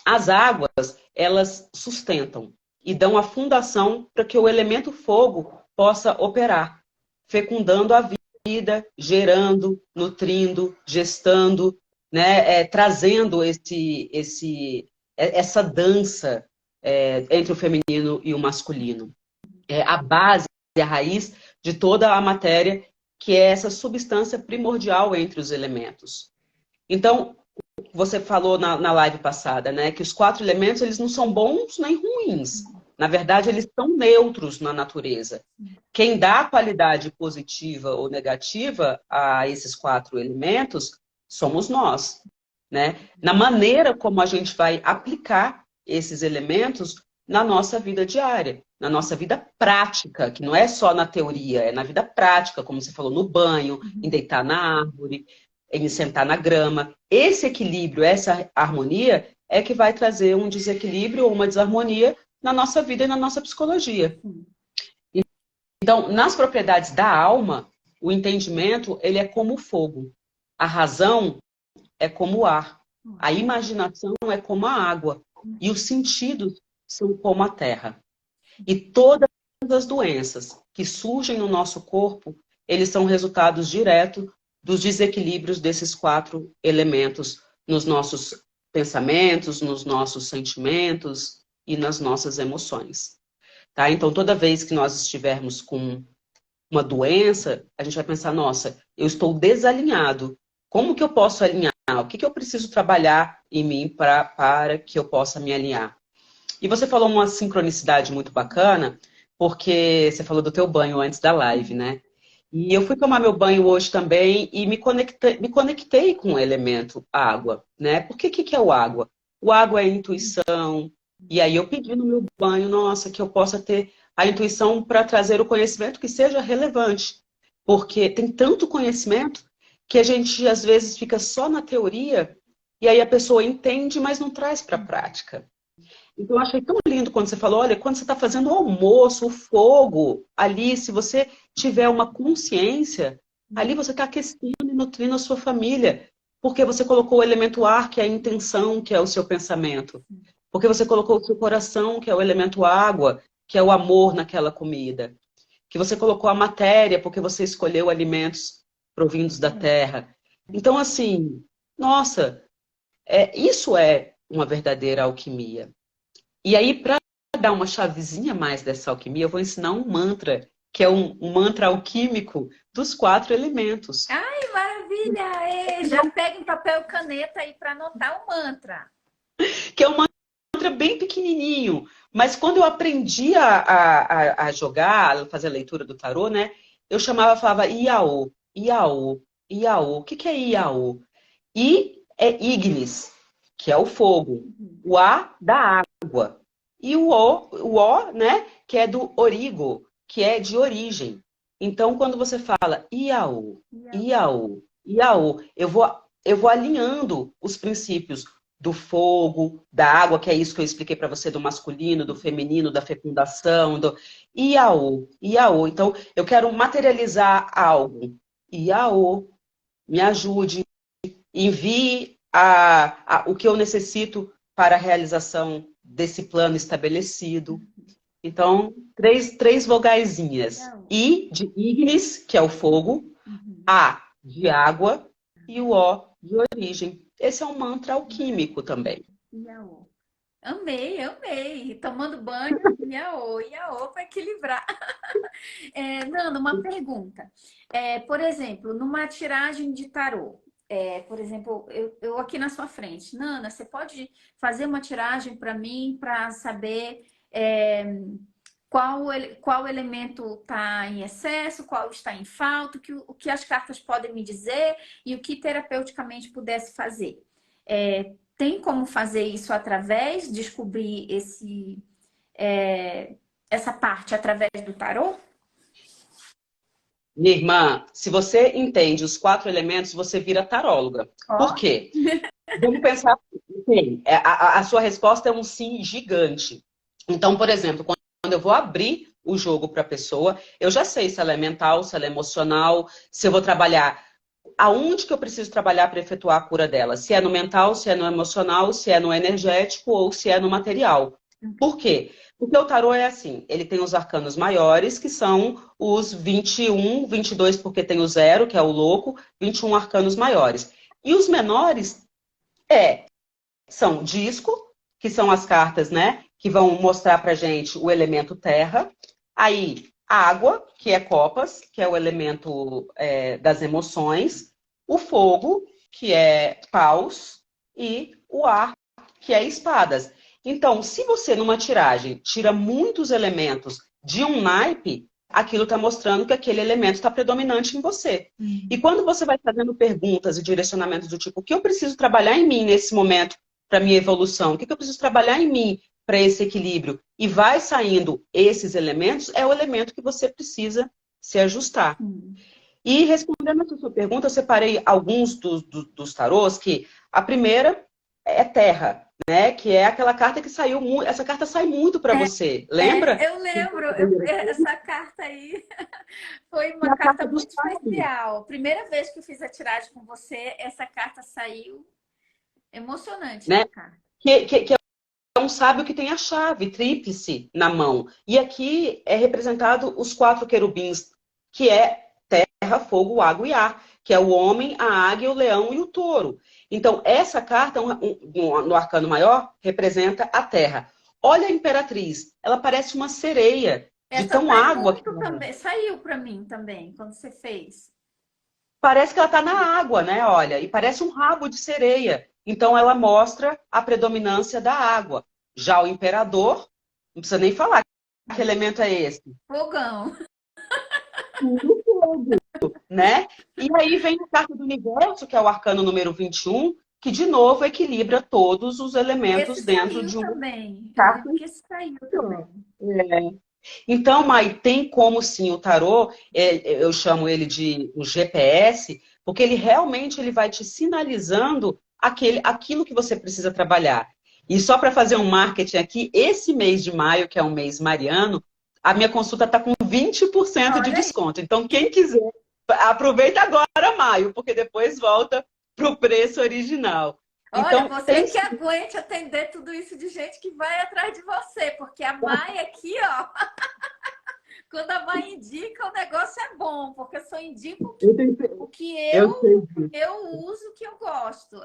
As águas, elas sustentam e dão a fundação para que o elemento fogo possa operar, fecundando a vida, gerando, nutrindo, gestando, né, trazendo essa dança entre o feminino e o masculino. É a base, a raiz de toda a matéria, que é essa substância primordial entre os elementos. Então, você falou na live passada, né, que os 4 elementos eles não são bons nem ruins. Na verdade, eles são neutros na natureza. Quem dá a qualidade positiva ou negativa a esses 4 elementos somos nós, né? Na maneira como a gente vai aplicar esses elementos na nossa vida diária, na nossa vida prática, que não é só na teoria, é na vida prática, como você falou, no banho, em deitar na árvore, em sentar na grama. Esse equilíbrio, essa harmonia é que vai trazer um desequilíbrio ou uma desarmonia na nossa vida e na nossa psicologia. Então, nas propriedades da alma, o entendimento ele é como o fogo. A razão é como o ar. A imaginação é como a água. E os sentidos são como a terra. E todas as doenças que surgem no nosso corpo, eles são resultados diretos dos desequilíbrios desses 4 elementos nos nossos pensamentos, nos nossos sentimentos e nas nossas emoções. Tá? Então, toda vez que nós estivermos com uma doença, a gente vai pensar, nossa, eu estou desalinhado. Como que eu posso alinhar? O que eu preciso trabalhar em mim para que eu possa me alinhar? E você falou uma sincronicidade muito bacana, porque você falou do teu banho antes da live, né? E eu fui tomar meu banho hoje também e me conectei com o elemento água, né? Porque o que é o água? O água é intuição. E aí eu pedi no meu banho, nossa, que eu possa ter a intuição para trazer o conhecimento que seja relevante. Porque tem tanto conhecimento que a gente às vezes fica só na teoria e aí a pessoa entende, mas não traz para a prática. Então eu achei tão lindo quando você falou, olha, quando você está fazendo o almoço, o fogo, ali, se você tiver uma consciência, ali você está aquecendo e nutrindo a sua família. Porque você colocou o elemento ar, que é a intenção, que é o seu pensamento. Porque você colocou o seu coração, que é o elemento água, que é o amor naquela comida. Que você colocou a matéria, porque você escolheu alimentos provindos da terra. Então, assim, nossa, isso é uma verdadeira alquimia. E aí, para dar uma chavezinha mais dessa alquimia, eu vou ensinar um mantra, que é um mantra alquímico dos 4 elementos. Ai, maravilha! maravilha! Já pega um papel e caneta aí para anotar o mantra. Que é um mantra bem pequenininho. Mas quando eu aprendi a jogar, a fazer a leitura do tarô, né? Eu falava Iaô, Iaô, Iaô. O que que é Iaô? I é Ignis, que é o fogo. O A, da água. E o O, né? Que é do origo, que é de origem. Então, quando você fala Iaô, Iaô, Iaô, eu vou alinhando os princípios do fogo, da água, que é isso que eu expliquei para você, do masculino, do feminino, da fecundação, do Iaô, Iaô. Então, eu quero materializar algo. Iaô, me ajude, envie o que eu necessito para a realização desse plano estabelecido. Então, três vogaizinhas. I de ignis, que é o fogo, A de água e o O de origem. Esse é um mantra alquímico também. Iaô. Amei, amei. Tomando banho, iaô, iaô, para equilibrar. Nanda, uma pergunta. Por exemplo, numa tiragem de tarô, por exemplo, eu aqui na sua frente, Nanda, você pode fazer uma tiragem para mim para saber qual elemento está em excesso, qual está em falta, o que as cartas podem me dizer e o que terapeuticamente pudesse fazer. Tem como fazer isso através, descobrir essa parte através do tarô? Minha irmã, se você entende os 4 elementos, você vira taróloga. Por Ó. quê? Vamos pensar. Sim, a sua resposta é um sim gigante. Então, por exemplo, quando eu vou abrir o jogo para a pessoa, eu já sei se ela é mental, se ela é emocional, se eu vou trabalhar. Aonde que eu preciso trabalhar para efetuar a cura dela? Se é no mental, se é no emocional, se é no energético ou se é no material. Por quê? Porque o tarô é assim, ele tem os arcanos maiores, que são os 21, 22 porque tem o 0, que é o louco, 21 arcanos maiores. E os menores são disco, que são as cartas, né, que vão mostrar pra gente o elemento terra. Aí, água, que é copas, que é o elemento das emoções. O fogo, que é paus. E o ar, que é espadas. Então, se você, numa tiragem, tira muitos elementos de um naipe, aquilo está mostrando que aquele elemento está predominante em você. E quando você vai fazendo perguntas e direcionamentos do tipo, o que eu preciso trabalhar em mim nesse momento para minha evolução? O que eu preciso trabalhar em mim para esse equilíbrio? E vai saindo esses elementos, é o elemento que você precisa se ajustar. E respondendo a sua pergunta, eu separei alguns dos tarôs, que a primeira é terra, né? Que é aquela carta que saiu muito. Essa carta sai muito para você, lembra? Eu lembro, essa carta aí foi É uma a carta carta dos muito sábios, especial. Primeira vez que eu fiz a tiragem com você, essa carta saiu emocionante, né? essa carta. Que é um sábio que tem a chave, tríplice, na mão. E aqui é representado os 4 querubins, que é terra, fogo, água e ar, que é o homem, a águia, o leão e o touro. Então, essa carta, no arcano maior, representa a terra. Olha a imperatriz, ela parece uma sereia, de Essa tão sai água que muito ela é. também, saiu para mim também, quando você fez. Parece que ela está na água, né? Olha, e parece um rabo de sereia. Então, ela mostra a predominância da água. Já o imperador, não precisa nem falar que elemento é esse. Fogão. Tudo fogo, né? E aí vem a carta do universo, que é o arcano número 21, que de novo equilibra todos os elementos Esse dentro saiu de uma também. Eu carta. lembro que esse saiu também. Então, Mai, tem como sim o tarô, eu chamo ele de um GPS, porque ele realmente ele vai te sinalizando aquilo que você precisa trabalhar. E só para fazer um marketing aqui, esse mês de maio, que é um mês mariano, a minha consulta está com 20% de Olha aí. desconto. Então, quem quiser, aproveita agora maio, porque depois volta para o preço original. Olha, Então, você tem que aguente atender tudo isso de gente que vai atrás de você, porque a Mai aqui, ó, quando a Mai indica, o negócio é bom, porque eu só indico o que eu sei eu uso, o que eu gosto.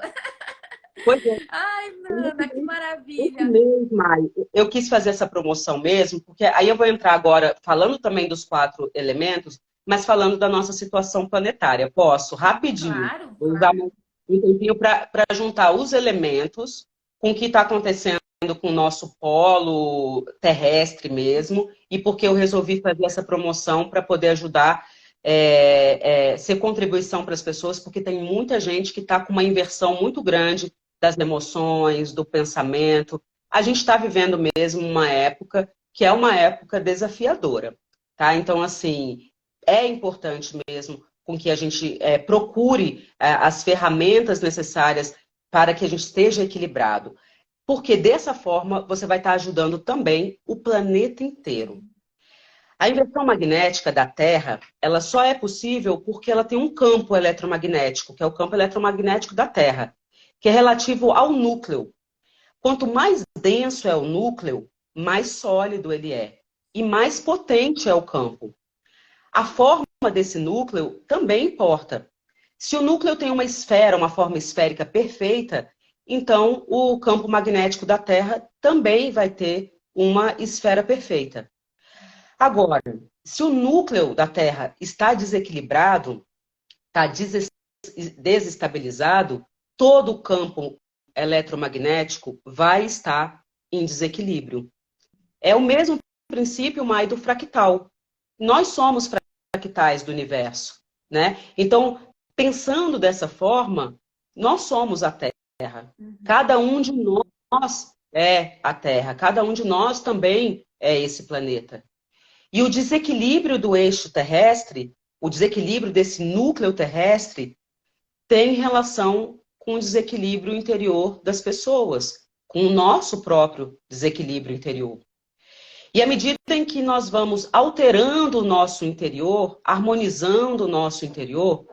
Pois é. Ai, Nana, que Esse maravilha. mês, Mai, eu quis fazer essa promoção mesmo, porque aí eu vou entrar agora falando também dos 4 elementos, mas falando da nossa situação planetária. Posso, rapidinho, Claro, vou usar claro. um tempinho para juntar os elementos com o que está acontecendo com o nosso polo terrestre mesmo, e porque eu resolvi fazer essa promoção para poder ajudar, ser contribuição para as pessoas, porque tem muita gente que está com uma inversão muito grande das emoções, do pensamento. A gente está vivendo mesmo uma época que é uma época desafiadora, tá? Então, assim, é importante mesmo com que a gente procure as ferramentas necessárias para que a gente esteja equilibrado. Porque dessa forma você vai estar ajudando também o planeta inteiro. A inversão magnética da Terra, ela só é possível porque ela tem um campo eletromagnético, que é o campo eletromagnético da Terra, que é relativo ao núcleo. Quanto mais denso é o núcleo, mais sólido ele é e mais potente é o campo. A forma desse núcleo também importa. Se o núcleo tem uma esfera, uma forma esférica perfeita, então o campo magnético da Terra também vai ter uma esfera perfeita. Agora, se o núcleo da Terra está desequilibrado, está desestabilizado, todo o campo eletromagnético vai estar em desequilíbrio. É o mesmo princípio, Mai, do fractal. Nós somos fractais do universo, né? Então, pensando dessa forma, nós somos a Terra. Cada um de nós é a Terra. Cada um de nós também é esse planeta. E o desequilíbrio do eixo terrestre, o desequilíbrio desse núcleo terrestre, tem relação com o desequilíbrio interior das pessoas, com o nosso próprio desequilíbrio interior. E à medida em que nós vamos alterando o nosso interior, harmonizando o nosso interior,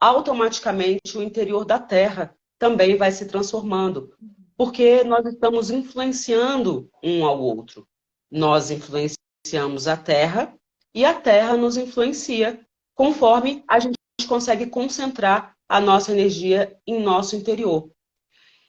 automaticamente o interior da Terra também vai se transformando, porque nós estamos influenciando um ao outro. Nós influenciamos a Terra e a Terra nos influencia, conforme a gente consegue concentrar a nossa energia em nosso interior.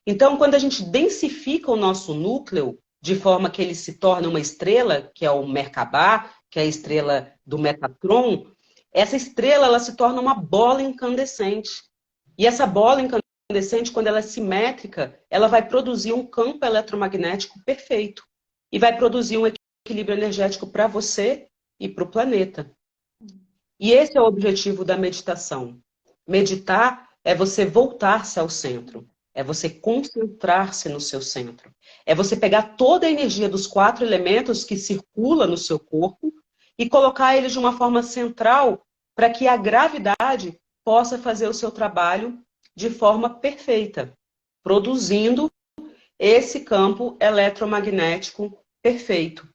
Então, quando a gente densifica o nosso núcleo, de forma que ele se torna uma estrela, que é o Merkabah, que é a estrela do Metatron, essa estrela ela se torna uma bola incandescente. E essa bola incandescente, quando ela é simétrica, ela vai produzir um campo eletromagnético perfeito. E vai produzir um equilíbrio energético para você e para o planeta. E esse é o objetivo da meditação. Meditar é você voltar-se ao centro. É você concentrar-se no seu centro. É você pegar toda a energia dos 4 elementos que circula no seu corpo e colocar eles de uma forma central para que a gravidade possa fazer o seu trabalho de forma perfeita, produzindo esse campo eletromagnético perfeito.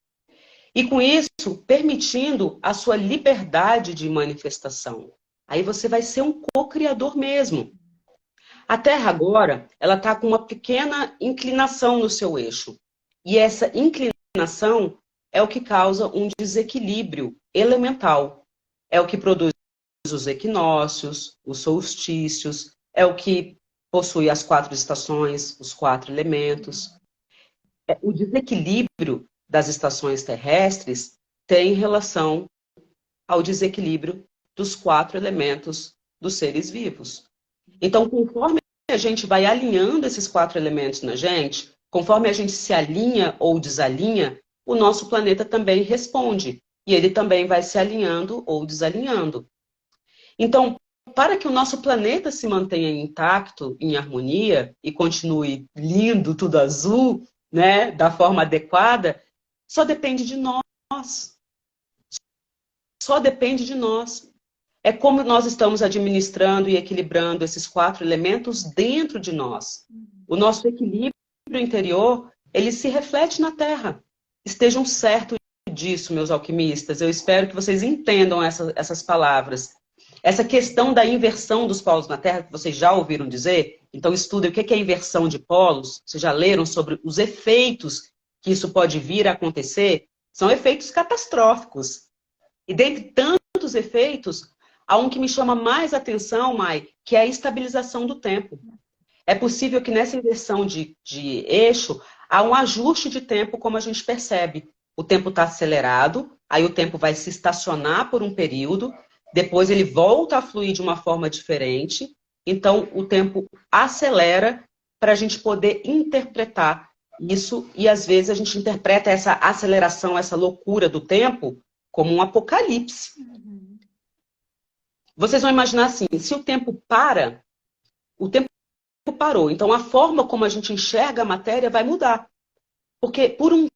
E com isso, permitindo a sua liberdade de manifestação. Aí você vai ser um co-criador mesmo. A Terra agora, ela está com uma pequena inclinação no seu eixo. E essa inclinação é o que causa um desequilíbrio elemental. É o que produz os equinócios, os solstícios, é o que possui as 4 estações, os 4 elementos. O desequilíbrio das estações terrestres tem relação ao desequilíbrio dos 4 elementos dos seres vivos. Então, conforme a gente vai alinhando esses 4 elementos na gente, conforme a gente se alinha ou desalinha, o nosso planeta também responde. E ele também vai se alinhando ou desalinhando. Então, para que o nosso planeta se mantenha intacto, em harmonia, e continue lindo, tudo azul, né, da forma adequada, só depende de nós. Só depende de nós. É como nós estamos administrando e equilibrando esses 4 elementos dentro de nós. O nosso equilíbrio interior, ele se reflete na Terra. Estejam certos disso, meus alquimistas. Eu espero que vocês entendam essas palavras. Essa questão da inversão dos polos na Terra, que vocês já ouviram dizer, então estudem o que é inversão de polos, vocês já leram sobre os efeitos que isso pode vir a acontecer, são efeitos catastróficos. E dentre tantos efeitos, há um que me chama mais atenção, Mai, que é a estabilização do tempo. É possível que nessa inversão de eixo, há um ajuste de tempo, como a gente percebe. O tempo está acelerado, aí o tempo vai se estacionar por um período, depois ele volta a fluir de uma forma diferente, então o tempo acelera para a gente poder interpretar isso, e às vezes a gente interpreta essa aceleração, essa loucura do tempo como um apocalipse. Uhum. Vocês vão imaginar assim, se o tempo para, o tempo parou, então a forma como a gente enxerga a matéria vai mudar. Porque por um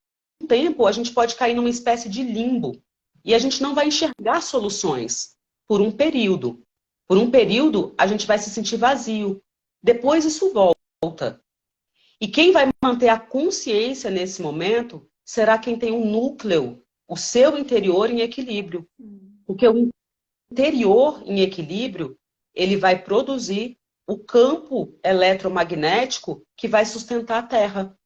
tempo a gente pode cair numa espécie de limbo e a gente não vai enxergar soluções por um período. Por um período a gente vai se sentir vazio. Depois isso volta. E quem vai manter a consciência nesse momento será quem tem um núcleo, o seu interior em equilíbrio. Porque o interior em equilíbrio, ele vai produzir o campo eletromagnético que vai sustentar a Terra.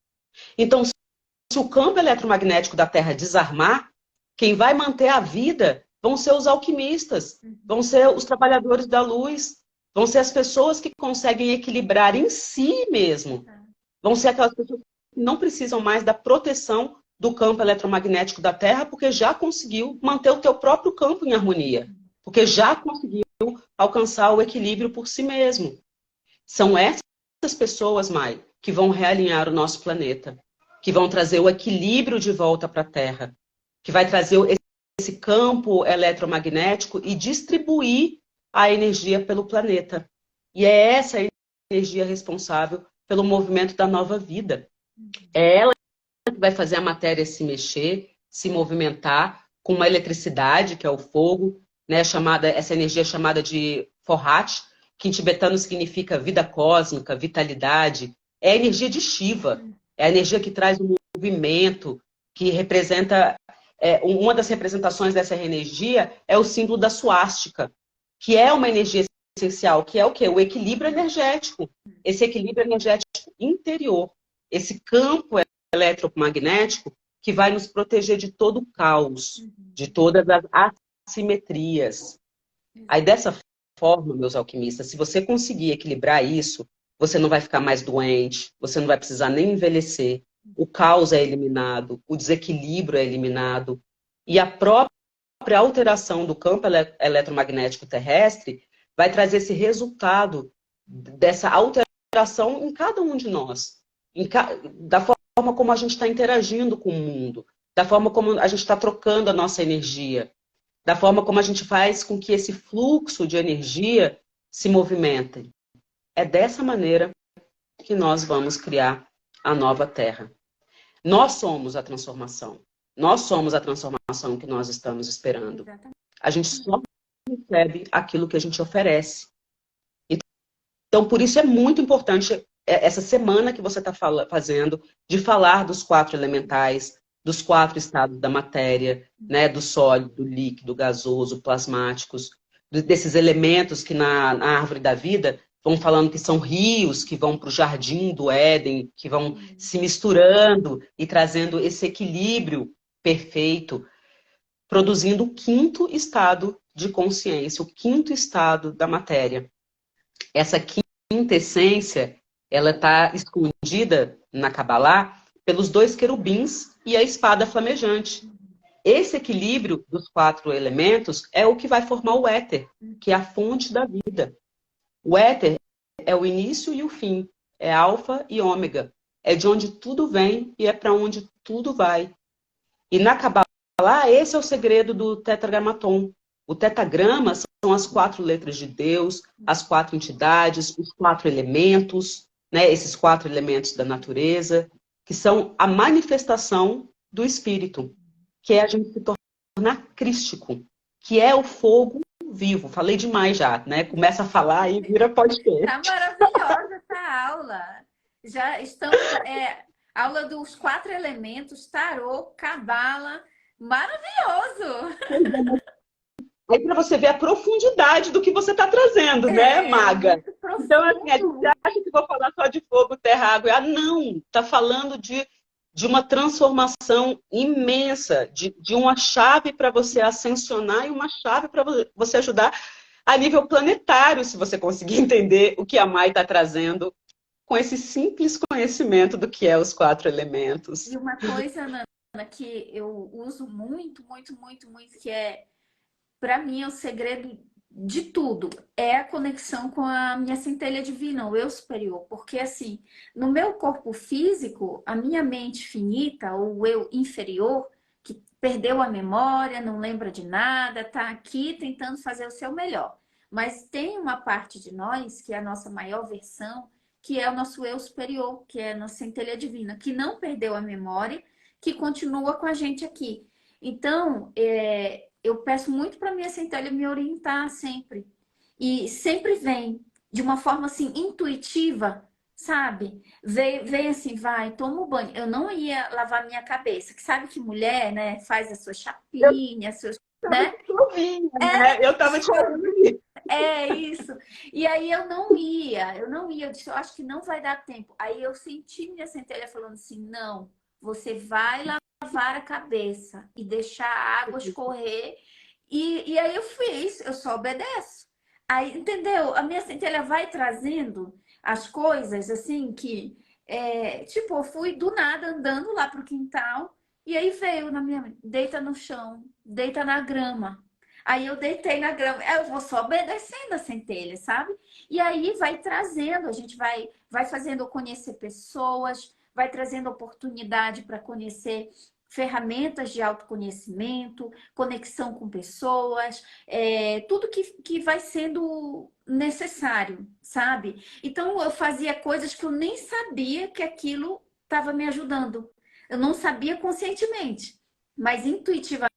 Então, se o campo eletromagnético da Terra desarmar, quem vai manter a vida vão ser os alquimistas, vão ser os trabalhadores da luz, vão ser as pessoas que conseguem equilibrar em si mesmo. Vão ser aquelas pessoas que não precisam mais da proteção do campo eletromagnético da Terra, porque já conseguiu manter o teu próprio campo em harmonia, porque já conseguiu alcançar o equilíbrio por si mesmo. São essas pessoas, Mai, que vão realinhar o nosso planeta, que vão trazer o equilíbrio de volta para a Terra, que vai trazer esse campo eletromagnético e distribuir a energia pelo planeta. E é essa energia responsável pelo movimento da nova vida. É ela que vai fazer a matéria se mexer, se movimentar com uma eletricidade, que é o fogo, né, essa energia chamada de Forhat, que em tibetano significa vida cósmica, vitalidade. É a energia de Shiva. É a energia que traz o movimento, que representa... uma das representações dessa energia é o símbolo da suástica, que é uma energia essencial, que é o quê? O equilíbrio energético. Esse equilíbrio energético interior. Esse campo eletromagnético que vai nos proteger de todo o caos, de todas as assimetrias. Aí, dessa forma, meus alquimistas, se você conseguir equilibrar isso, você não vai ficar mais doente, você não vai precisar nem envelhecer, o caos é eliminado, o desequilíbrio é eliminado, e a própria alteração do campo eletromagnético terrestre vai trazer esse resultado dessa alteração em cada um de nós, da forma como a gente está interagindo com o mundo, da forma como a gente está trocando a nossa energia, da forma como a gente faz com que esse fluxo de energia se movimente. É dessa maneira que nós vamos criar a nova Terra. Nós somos a transformação. Nós somos a transformação que nós estamos esperando. A gente só recebe aquilo que a gente oferece. Então, por isso é muito importante essa semana que você está fazendo, de falar dos 4 elementais, dos 4 estados da matéria, né, do sólido, do líquido, gasoso, plasmáticos, desses elementos que na árvore da vida vão falando que são rios que vão para o jardim do Éden, que vão se misturando e trazendo esse equilíbrio perfeito, produzindo o 5º estado de consciência, o 5º estado da matéria. Essa 5ª essência, ela está escondida na Kabbalah pelos 2 querubins e a espada flamejante. Esse equilíbrio dos 4 elementos é o que vai formar o éter, que é a fonte da vida. O éter é o início e o fim, é alfa e ômega, é de onde tudo vem e é para onde tudo vai. E na Kabbalah, esse é o segredo do tetragramaton. O tetragrama são as 4 letras de Deus, as 4 entidades, os 4 elementos, né, esses 4 elementos da natureza, que são a manifestação do espírito, que é a gente se tornar crístico, que é o fogo vivo. Falei demais já, né? Começa a falar e vira podcast. Tá maravilhosa essa aula. Já estamos... aula dos 4 elementos, tarô, cabala. Maravilhoso! Aí para você ver a profundidade do que você está trazendo, né, Maga? Então, assim, a gente acha que vou falar só de fogo, terra, água. Ah, não! Está falando de uma transformação imensa, de uma chave para você ascensionar e uma chave para você ajudar a nível planetário, se você conseguir entender o que a Mai está trazendo com esse simples conhecimento do que é os 4 elementos. E uma coisa, Nana, que eu uso muito, muito, muito, muito, que é para mim, o segredo de tudo é a conexão com a minha centelha divina, o eu superior. Porque, assim, no meu corpo físico, a minha mente finita, ou o eu inferior, que perdeu a memória, não lembra de nada, tá aqui tentando fazer o seu melhor. Mas tem uma parte de nós, que é a nossa maior versão, que é o nosso eu superior, que é a nossa centelha divina, que não perdeu a memória, que continua com a gente aqui. Então, eu peço muito para minha centelha me orientar sempre. E sempre vem de uma forma assim intuitiva, sabe? Vem assim, vai, toma o banho. Eu não ia lavar minha cabeça, que sabe que mulher, né, faz as suas Eu chapinhas, seus, tava né? te ouvindo, né? Eu tava te ouvindo. É isso. E aí eu não ia, eu disse, eu acho que não vai dar tempo. Aí eu senti minha centelha falando assim, não, você vai lavar a cabeça e deixar a água escorrer. E aí eu fiz, eu só obedeço. Aí, entendeu? A minha centelha vai trazendo as coisas assim que, tipo, eu fui do nada andando lá pro quintal e aí veio na minha, deita no chão, deita na grama. Aí eu deitei na grama, eu vou só obedecendo a centelha, sabe? E aí vai trazendo, a gente vai fazendo eu conhecer pessoas, vai trazendo oportunidade para conhecer ferramentas de autoconhecimento, conexão com pessoas, tudo que vai sendo necessário, sabe? Então eu fazia coisas que eu nem sabia que aquilo estava me ajudando. Eu não sabia conscientemente, mas intuitivamente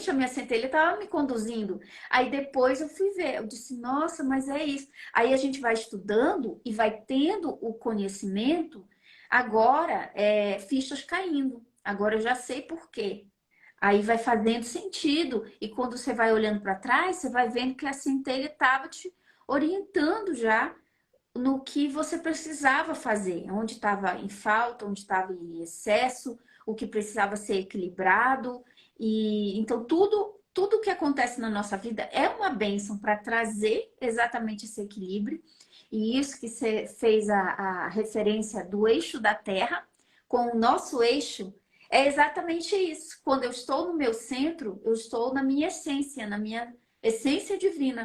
a minha centelha estava me conduzindo. Aí depois eu fui ver, eu disse, nossa, mas é isso. Aí a gente vai estudando e vai tendo o conhecimento, agora fichas caindo. Agora eu já sei por quê. Aí vai fazendo sentido. E quando você vai olhando para trás, você vai vendo que a centelha estava te orientando já no que você precisava fazer, onde estava em falta, onde estava em excesso, o que precisava ser equilibrado. E então tudo que acontece na nossa vida é uma bênção para trazer exatamente esse equilíbrio. E isso que você fez a referência do eixo da Terra com o nosso eixo é exatamente isso. Quando eu estou no meu centro, eu estou na minha essência divina.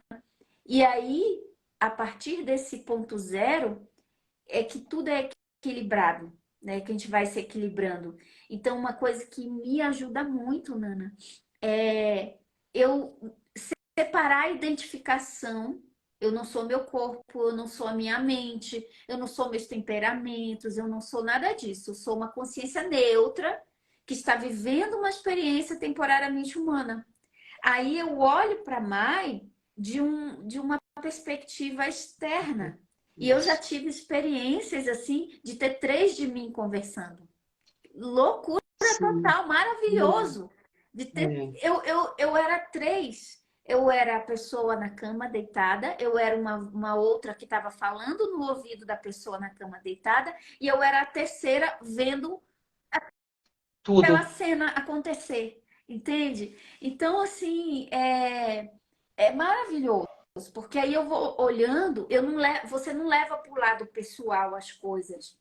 E aí, a partir desse ponto zero, é que tudo é equilibrado, né? Que a gente vai se equilibrando. Então, uma coisa que me ajuda muito, Nana, é eu separar a identificação. Eu não sou meu corpo, eu não sou a minha mente, eu não sou meus temperamentos, eu não sou nada disso. Eu sou uma consciência neutra que está vivendo uma experiência temporariamente humana. Aí eu olho para a Mai de uma perspectiva externa. E eu já Isso. tive experiências assim de ter três de mim conversando. Loucura Sim. total, maravilhoso. De ter, É. eu era três. Eu era a pessoa na cama deitada, eu era uma outra que estava falando no ouvido da pessoa na cama deitada, e eu era a terceira vendo aquela Tudo. cena acontecer, entende? Então, assim, é maravilhoso, porque aí eu vou olhando, você não leva para o lado pessoal as coisas.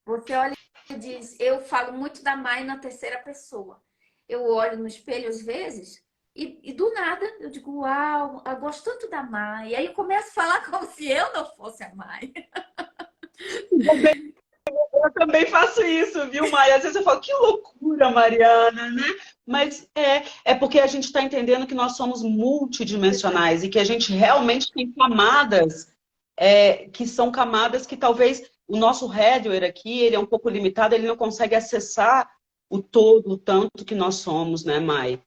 Você olha e diz, eu falo muito da Mai na terceira pessoa. Eu olho no espelho às vezes e do nada eu digo, uau, eu gosto tanto da Mai. E aí eu começo a falar como se eu não fosse a Mai. Eu também faço isso, viu, Maria? Às vezes eu falo, que loucura, Mariana, né? Mas é porque a gente está entendendo que nós somos multidimensionais e que a gente realmente tem camadas que são camadas que talvez o nosso hardware aqui, ele é um pouco limitado, ele não consegue acessar o todo, o tanto que nós somos, né, Mai?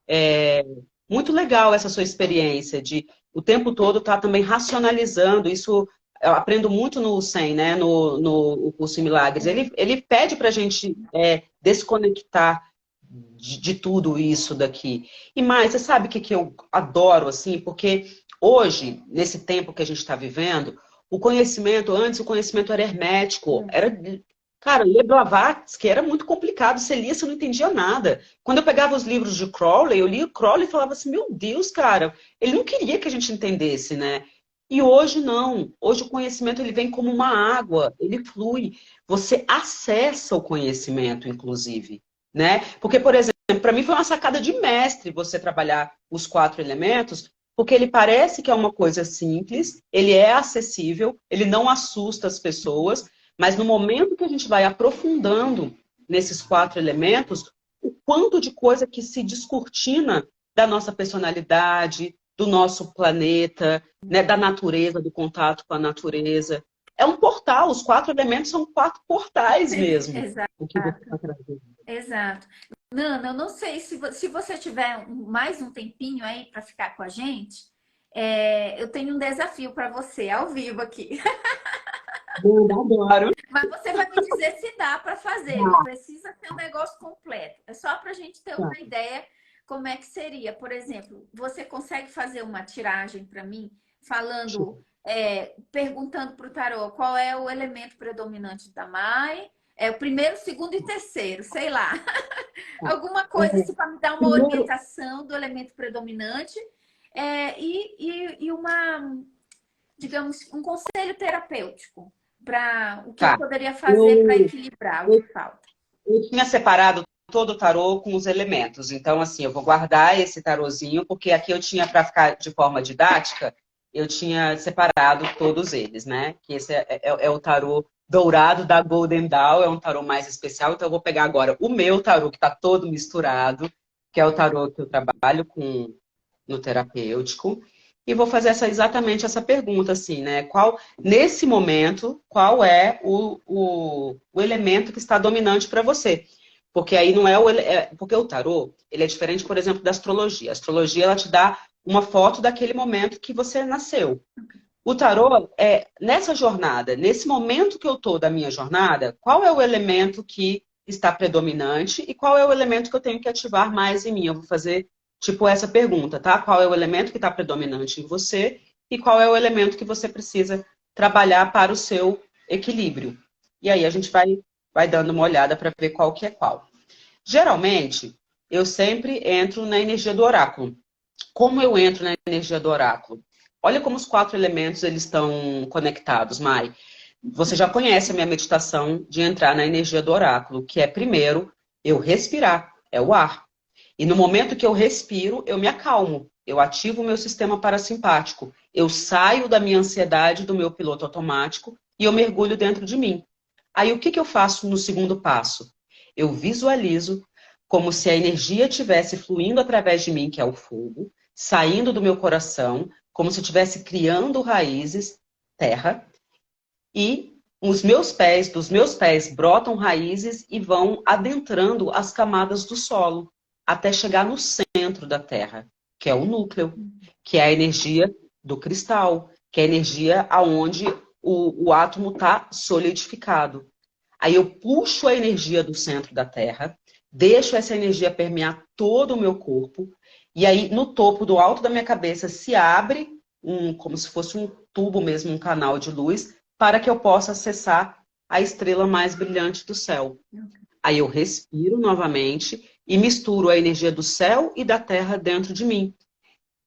É, Muito legal essa sua experiência de o tempo todo estar também racionalizando. Isso eu aprendo muito no SEM, né? No curso em Milagres. Ele pede para a gente desconectar de tudo isso daqui. E mais, você sabe o que eu adoro, assim? Porque hoje, nesse tempo que a gente está vivendo, antes o conhecimento era hermético, cara, ler Blavatsky era muito complicado, você lia, você não entendia nada. Quando eu pegava os livros de Crowley, eu lia o Crowley e falava assim, meu Deus, cara, ele não queria que a gente entendesse, né? E hoje não. Hoje o conhecimento ele vem como uma água, ele flui. Você acessa o conhecimento, inclusive, né? Porque, por exemplo, para mim foi uma sacada de mestre você trabalhar os 4 elementos, porque ele parece que é uma coisa simples, ele é acessível, ele não assusta as pessoas, mas no momento que a gente vai aprofundando nesses 4 elementos, o quanto de coisa que se descortina da nossa personalidade, do nosso planeta, né, da natureza, do contato com a natureza. É um portal, os 4 elementos são 4 portais mesmo. Exato, O que você está trazendo. exato. Nana, eu não sei se você tiver mais um tempinho aí para ficar com a gente, eu tenho um desafio para você ao vivo aqui. Adoro. Mas você vai me dizer se dá para fazer, não precisa ter um negócio completo. É só para a gente ter uma ideia como é que seria. Por exemplo, você consegue fazer uma tiragem para mim, falando, perguntando para o tarô qual é o elemento predominante da Mai? É o primeiro, segundo e terceiro, sei lá. Alguma coisa assim para me dar uma Primeiro, orientação do elemento predominante e uma, digamos, um conselho terapêutico para o que eu tá. poderia fazer para equilibrar o que falta. Eu tinha separado todo o tarô com os elementos. Então, assim, eu vou guardar esse tarozinho, porque aqui eu tinha, para ficar de forma didática, eu tinha separado todos eles, né? Que esse é o tarô dourado da Golden Dawn, é um tarô mais especial. Então, eu vou pegar agora o meu tarô, que está todo misturado, que é o tarô que eu trabalho com no terapêutico. E vou fazer exatamente essa pergunta, assim, né? Nesse momento, qual é o elemento que está dominante para você? Porque aí não porque o tarô, ele é diferente, por exemplo, da astrologia. A astrologia, ela te dá uma foto daquele momento que você nasceu. O tarô nessa jornada, nesse momento que eu estou da minha jornada, qual é o elemento que está predominante e qual é o elemento que eu tenho que ativar mais em mim? Eu vou fazer tipo essa pergunta, tá? Qual é o elemento que está predominante em você e qual é o elemento que você precisa trabalhar para o seu equilíbrio. E aí a gente vai dando uma olhada para ver qual que é qual. Geralmente, eu sempre entro na energia do oráculo. Como eu entro na energia do oráculo? Olha como os 4 elementos eles estão conectados, Mai. Você já conhece a minha meditação de entrar na energia do oráculo, que é primeiro eu respirar, é o ar. E no momento que eu respiro, eu me acalmo. Eu ativo o meu sistema parasimpático. Eu saio da minha ansiedade, do meu piloto automático e eu mergulho dentro de mim. Aí o que eu faço no segundo passo? Eu visualizo como se a energia estivesse fluindo através de mim, que é o fogo, saindo do meu coração, como se eu estivesse criando raízes, terra, e dos meus pés brotam raízes e vão adentrando as camadas do solo, até chegar no centro da terra, que é o núcleo, que é a energia do cristal, que é a energia aonde o átomo está solidificado. Aí eu puxo a energia do centro da terra, deixo essa energia permear todo o meu corpo, e aí no topo do alto da minha cabeça se abre como se fosse um tubo mesmo, um canal de luz, para que eu possa acessar a estrela mais brilhante do céu. Aí eu respiro novamente e misturo a energia do céu e da terra dentro de mim.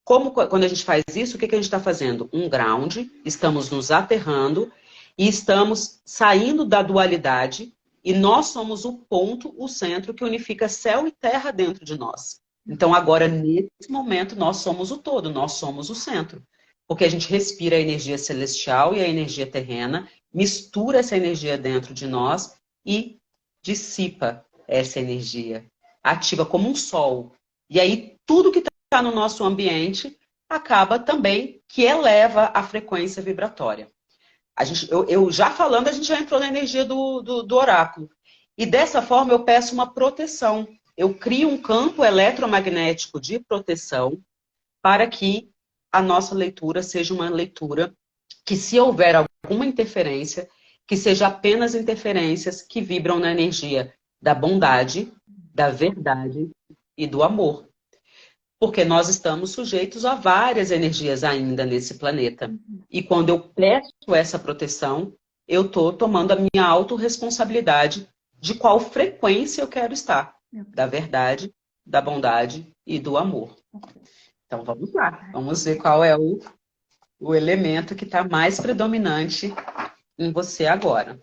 Quando a gente faz isso, o que a gente está fazendo? Um ground, estamos nos aterrando e estamos saindo da dualidade e nós somos o ponto, o centro que unifica céu e terra dentro de nós. Então agora, nesse momento, nós somos o todo, nós somos o centro. Porque a gente respira a energia celestial e a energia terrena, mistura essa energia dentro de nós e dissipa essa energia. Ativa como um sol. E aí, tudo que está no nosso ambiente acaba também que eleva a frequência vibratória. Eu já falando, a gente já entrou na energia do oráculo. E dessa forma eu peço uma proteção. Eu crio um campo eletromagnético de proteção para que a nossa leitura seja uma leitura que, se houver alguma interferência, que seja apenas interferências que vibram na energia da bondade, da verdade e do amor. Porque nós estamos sujeitos a várias energias ainda nesse planeta. E quando eu peço essa proteção, eu estou tomando a minha autorresponsabilidade de qual frequência eu quero estar. Da verdade, da bondade e do amor. Então vamos lá. Vamos ver qual é o elemento que está mais predominante em você agora.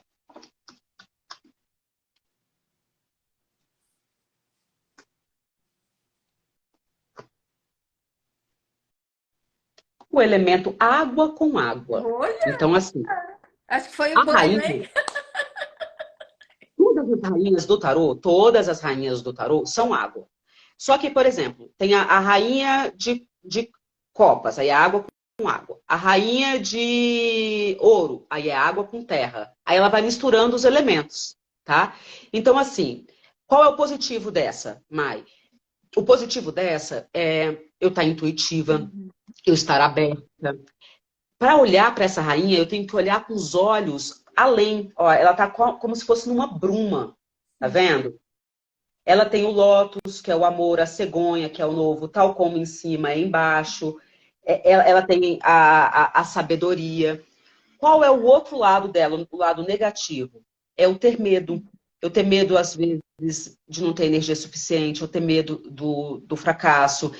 o elemento água com água. Olha, Então, assim, acho que foi a o bom, hein? rainha, todas as rainhas do tarô são água. Só que, por exemplo, tem a rainha de copas, aí é água com água. A rainha de ouro, aí é água com terra. Aí ela vai misturando os elementos, tá? Então, assim, qual é o positivo dessa, Mai? O positivo dessa é eu estar intuitiva, eu estar aberta. Para olhar para essa rainha, eu tenho que olhar com os olhos além. Ó, ela está como se fosse numa bruma, tá vendo? Ela tem o lótus, que é o amor, a cegonha, que é o novo, tal como em cima é embaixo. Ela tem a sabedoria. Qual é o outro lado dela, o lado negativo? É o ter medo. Eu ter medo, às vezes, de não ter energia suficiente, eu ter medo do fracasso,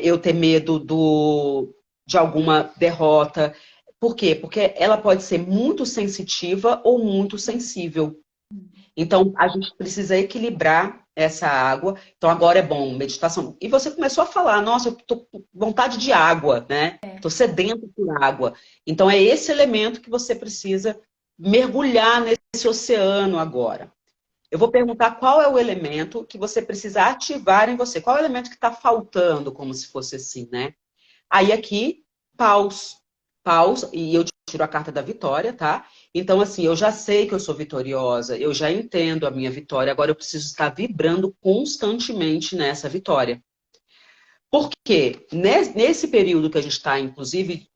eu ter medo de alguma derrota. Por quê? Porque ela pode ser muito sensitiva ou muito sensível. Então, a gente precisa equilibrar essa água. Então, agora é bom, meditação. E você começou a falar, nossa, eu tô com vontade de água, né? Tô sedento por água. Então, é esse elemento que você precisa mergulhar nesse oceano agora. Eu vou perguntar qual é o elemento que você precisa ativar em você. Qual é o elemento que está faltando, como se fosse assim, né? Aí aqui, paus. Paus, e eu tiro a carta da vitória, tá? Então, assim, eu já sei que eu sou vitoriosa, eu já entendo a minha vitória, agora eu preciso estar vibrando constantemente nessa vitória. Por quê? Nesse período que a gente está, inclusive,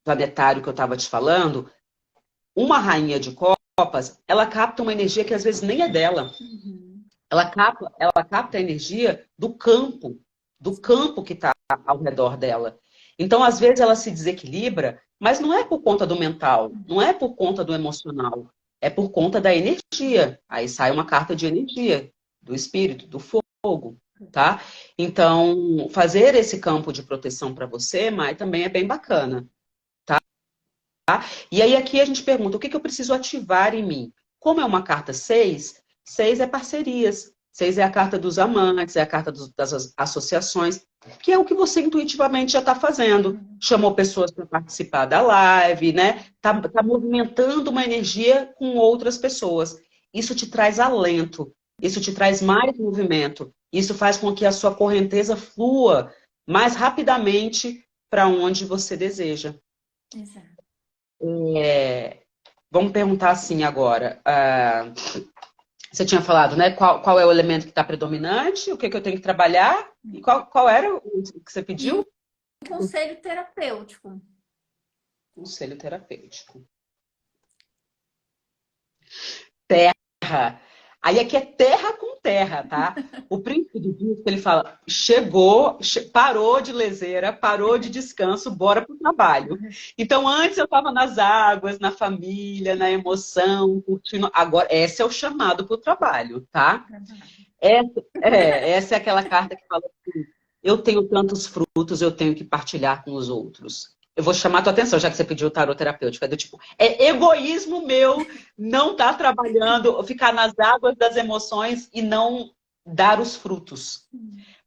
planetário que eu estava te falando, uma rainha de copas, ela capta uma energia que às vezes nem é dela. Ela capta a energia do campo que está ao redor dela. Então, às vezes, ela se desequilibra, mas não é por conta do mental, não é por conta do emocional, é por conta da energia. Aí sai uma carta de energia, do espírito, do fogo, tá? Então, fazer esse campo de proteção para você, Mai, também é bem bacana. E aí aqui a gente pergunta, o que eu preciso ativar em mim? Como é uma carta 6, 6 é parcerias. 6 é a carta dos amantes, é a carta das associações, que é o que você intuitivamente já está fazendo. Chamou pessoas para participar da live, né? Tá movimentando uma energia com outras pessoas. Isso te traz alento, isso te traz mais movimento, isso faz com que a sua correnteza flua mais rapidamente para onde você deseja. Exato. Vamos perguntar assim agora. Você tinha falado, né? Qual é o elemento que está predominante? O que eu tenho que trabalhar? E qual era o que você pediu? E um conselho terapêutico. Conselho terapêutico. Terra. Aí aqui é terra com terra, tá? O príncipe do disco, ele fala, chegou, parou de leseira, parou de descanso, bora pro trabalho. Então, antes eu estava nas águas, na família, na emoção, curtindo. Agora, esse é o chamado pro trabalho, tá? Essa é aquela carta que fala assim, eu tenho tantos frutos, eu tenho que partilhar com os outros. Eu vou chamar a tua atenção, já que você pediu o tarô terapêutico. É do tipo, é egoísmo meu não estar trabalhando, ficar nas águas das emoções e não dar os frutos.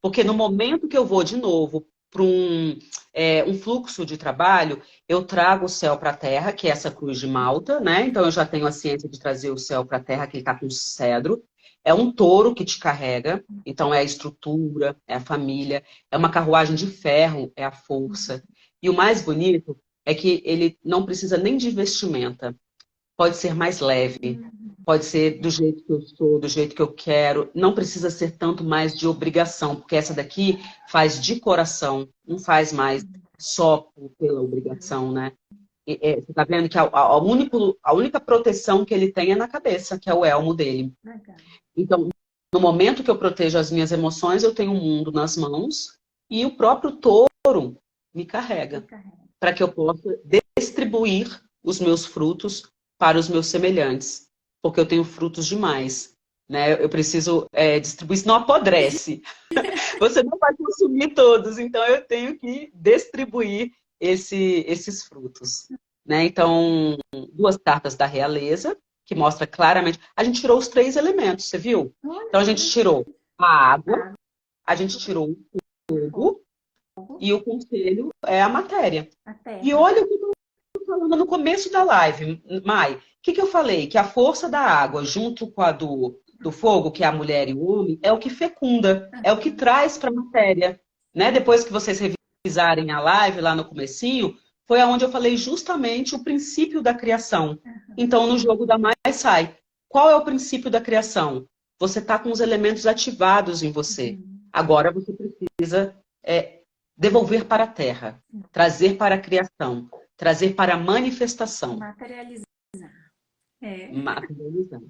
Porque no momento que eu vou de novo para um fluxo de trabalho, eu trago o céu para a terra, que é essa cruz de Malta, né? Então eu já tenho a ciência de trazer o céu para a terra, que ele está com cedro. É um touro que te carrega, então é a estrutura, é a família, é uma carruagem de ferro, é a força. E o mais bonito é que ele não precisa nem de vestimenta. Pode ser mais leve, pode ser do jeito que eu sou, do jeito que eu quero. Não precisa ser tanto mais de obrigação, porque essa daqui faz de coração, não faz mais só pela obrigação, né? Você tá vendo que a única proteção que ele tem é na cabeça, que é o elmo dele. Então, no momento que eu protejo as minhas emoções, eu tenho o mundo nas mãos e o próprio touro me carrega para que eu possa distribuir os meus frutos para os meus semelhantes, porque eu tenho frutos demais, né? Eu preciso distribuir, senão apodrece. Você não vai consumir todos, então eu tenho que distribuir esses frutos, né? Então, duas cartas da realeza, que mostra claramente. A gente tirou os 3 elementos, você viu? Então a gente tirou a água, a gente tirou o fogo, e o conselho é a matéria. E olha o que eu estou falando no começo da live, Mai. O que eu falei? Que a força da água, junto com a do fogo, que é a mulher e o homem, é o que fecunda, é o que traz para a matéria. Né? Depois que vocês revisarem a live lá no comecinho, foi aonde eu falei justamente o princípio da criação. Então, no jogo da Mai sai. Qual é o princípio da criação? Você está com os elementos ativados em você. Agora você precisa devolver para a terra, trazer para a criação, trazer para a manifestação. Materializar. Materializar.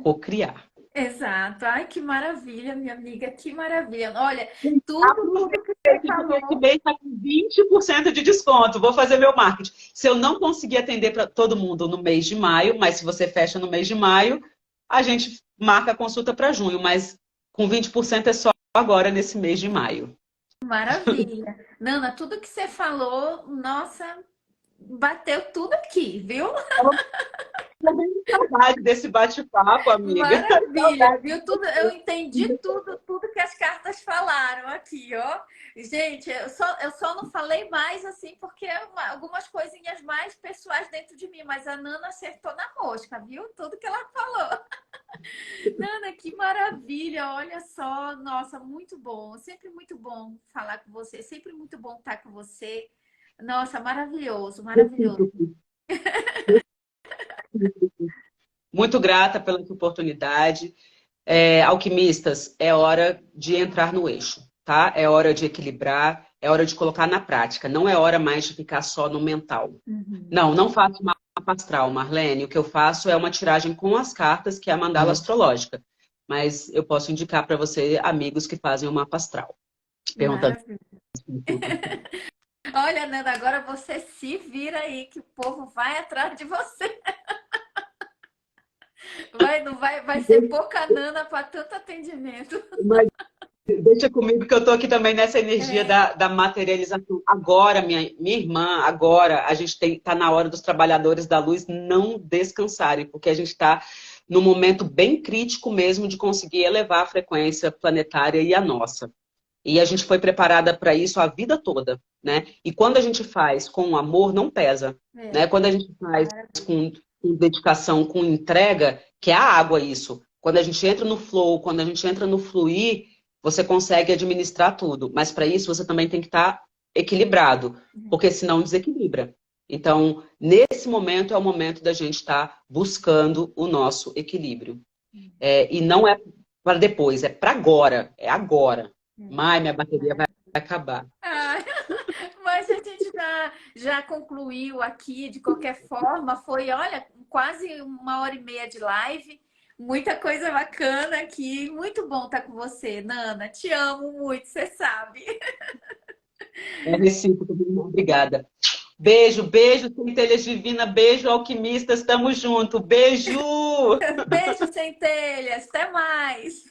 Cocriar. Exato. Ai, que maravilha, minha amiga, que maravilha. Olha, tudo que você falou... Esse mês está com 20% de desconto. Vou fazer meu marketing. Se eu não conseguir atender para todo mundo no mês de maio, mas se você fecha no mês de maio, a gente marca a consulta para junho, mas com 20% é só agora nesse mês de maio. Maravilha. Nana, tudo que você falou, nossa, bateu tudo aqui, viu? Eu tenho saudade desse bate-papo, amiga. Maravilha, viu? Tudo, eu entendi tudo que as cartas falaram aqui, ó. Gente, eu só não falei mais assim, porque algumas coisinhas mais pessoais dentro de mim, mas a Nana acertou na mosca, viu? Tudo que ela falou. Nana, que maravilha, olha só, nossa, muito bom, sempre muito bom falar com você, sempre muito bom estar com você. Nossa, maravilhoso, maravilhoso. Muito grata pela sua oportunidade. Alquimistas, é hora de entrar no eixo, tá? É hora de equilibrar, é hora de colocar na prática. Não é hora mais de ficar só no mental. Não faço mapa astral, Marlene. O que eu faço é uma tiragem com as cartas, que é a mandala astrológica. Mas eu posso indicar para você amigos que fazem o mapa astral. Perguntando. Olha, Nanda, agora você se vira aí, que o povo vai atrás de você. Vai ser pouca Nana para tanto atendimento. Mas deixa comigo que eu tô aqui também nessa energia da materialização. Agora, minha irmã, agora a gente tá na hora dos trabalhadores da luz não descansarem, porque a gente está num momento bem crítico mesmo de conseguir elevar a frequência planetária e a nossa. E a gente foi preparada para isso a vida toda, né? E quando a gente faz com amor, não pesa, né? Quando a gente faz com dedicação, com entrega, que é a água isso. Quando a gente entra no flow, quando a gente entra no fluir, você consegue administrar tudo. Mas para isso você também tem que estar equilibrado, porque senão desequilibra. Então, nesse momento é o momento da gente estar buscando o nosso equilíbrio. E não é para depois, é para agora, é agora. Mas minha bateria vai acabar. Mas a gente já concluiu aqui, de qualquer forma. Foi, olha, quase 1h30 de live. Muita coisa bacana aqui. Muito bom estar com você, Nana. Te amo muito, você sabe. É recíproco, obrigada. Beijo, beijo, Centelhas Divina. Beijo, alquimistas. Tamo junto. Beijo! Beijo, Centelhas. Até mais.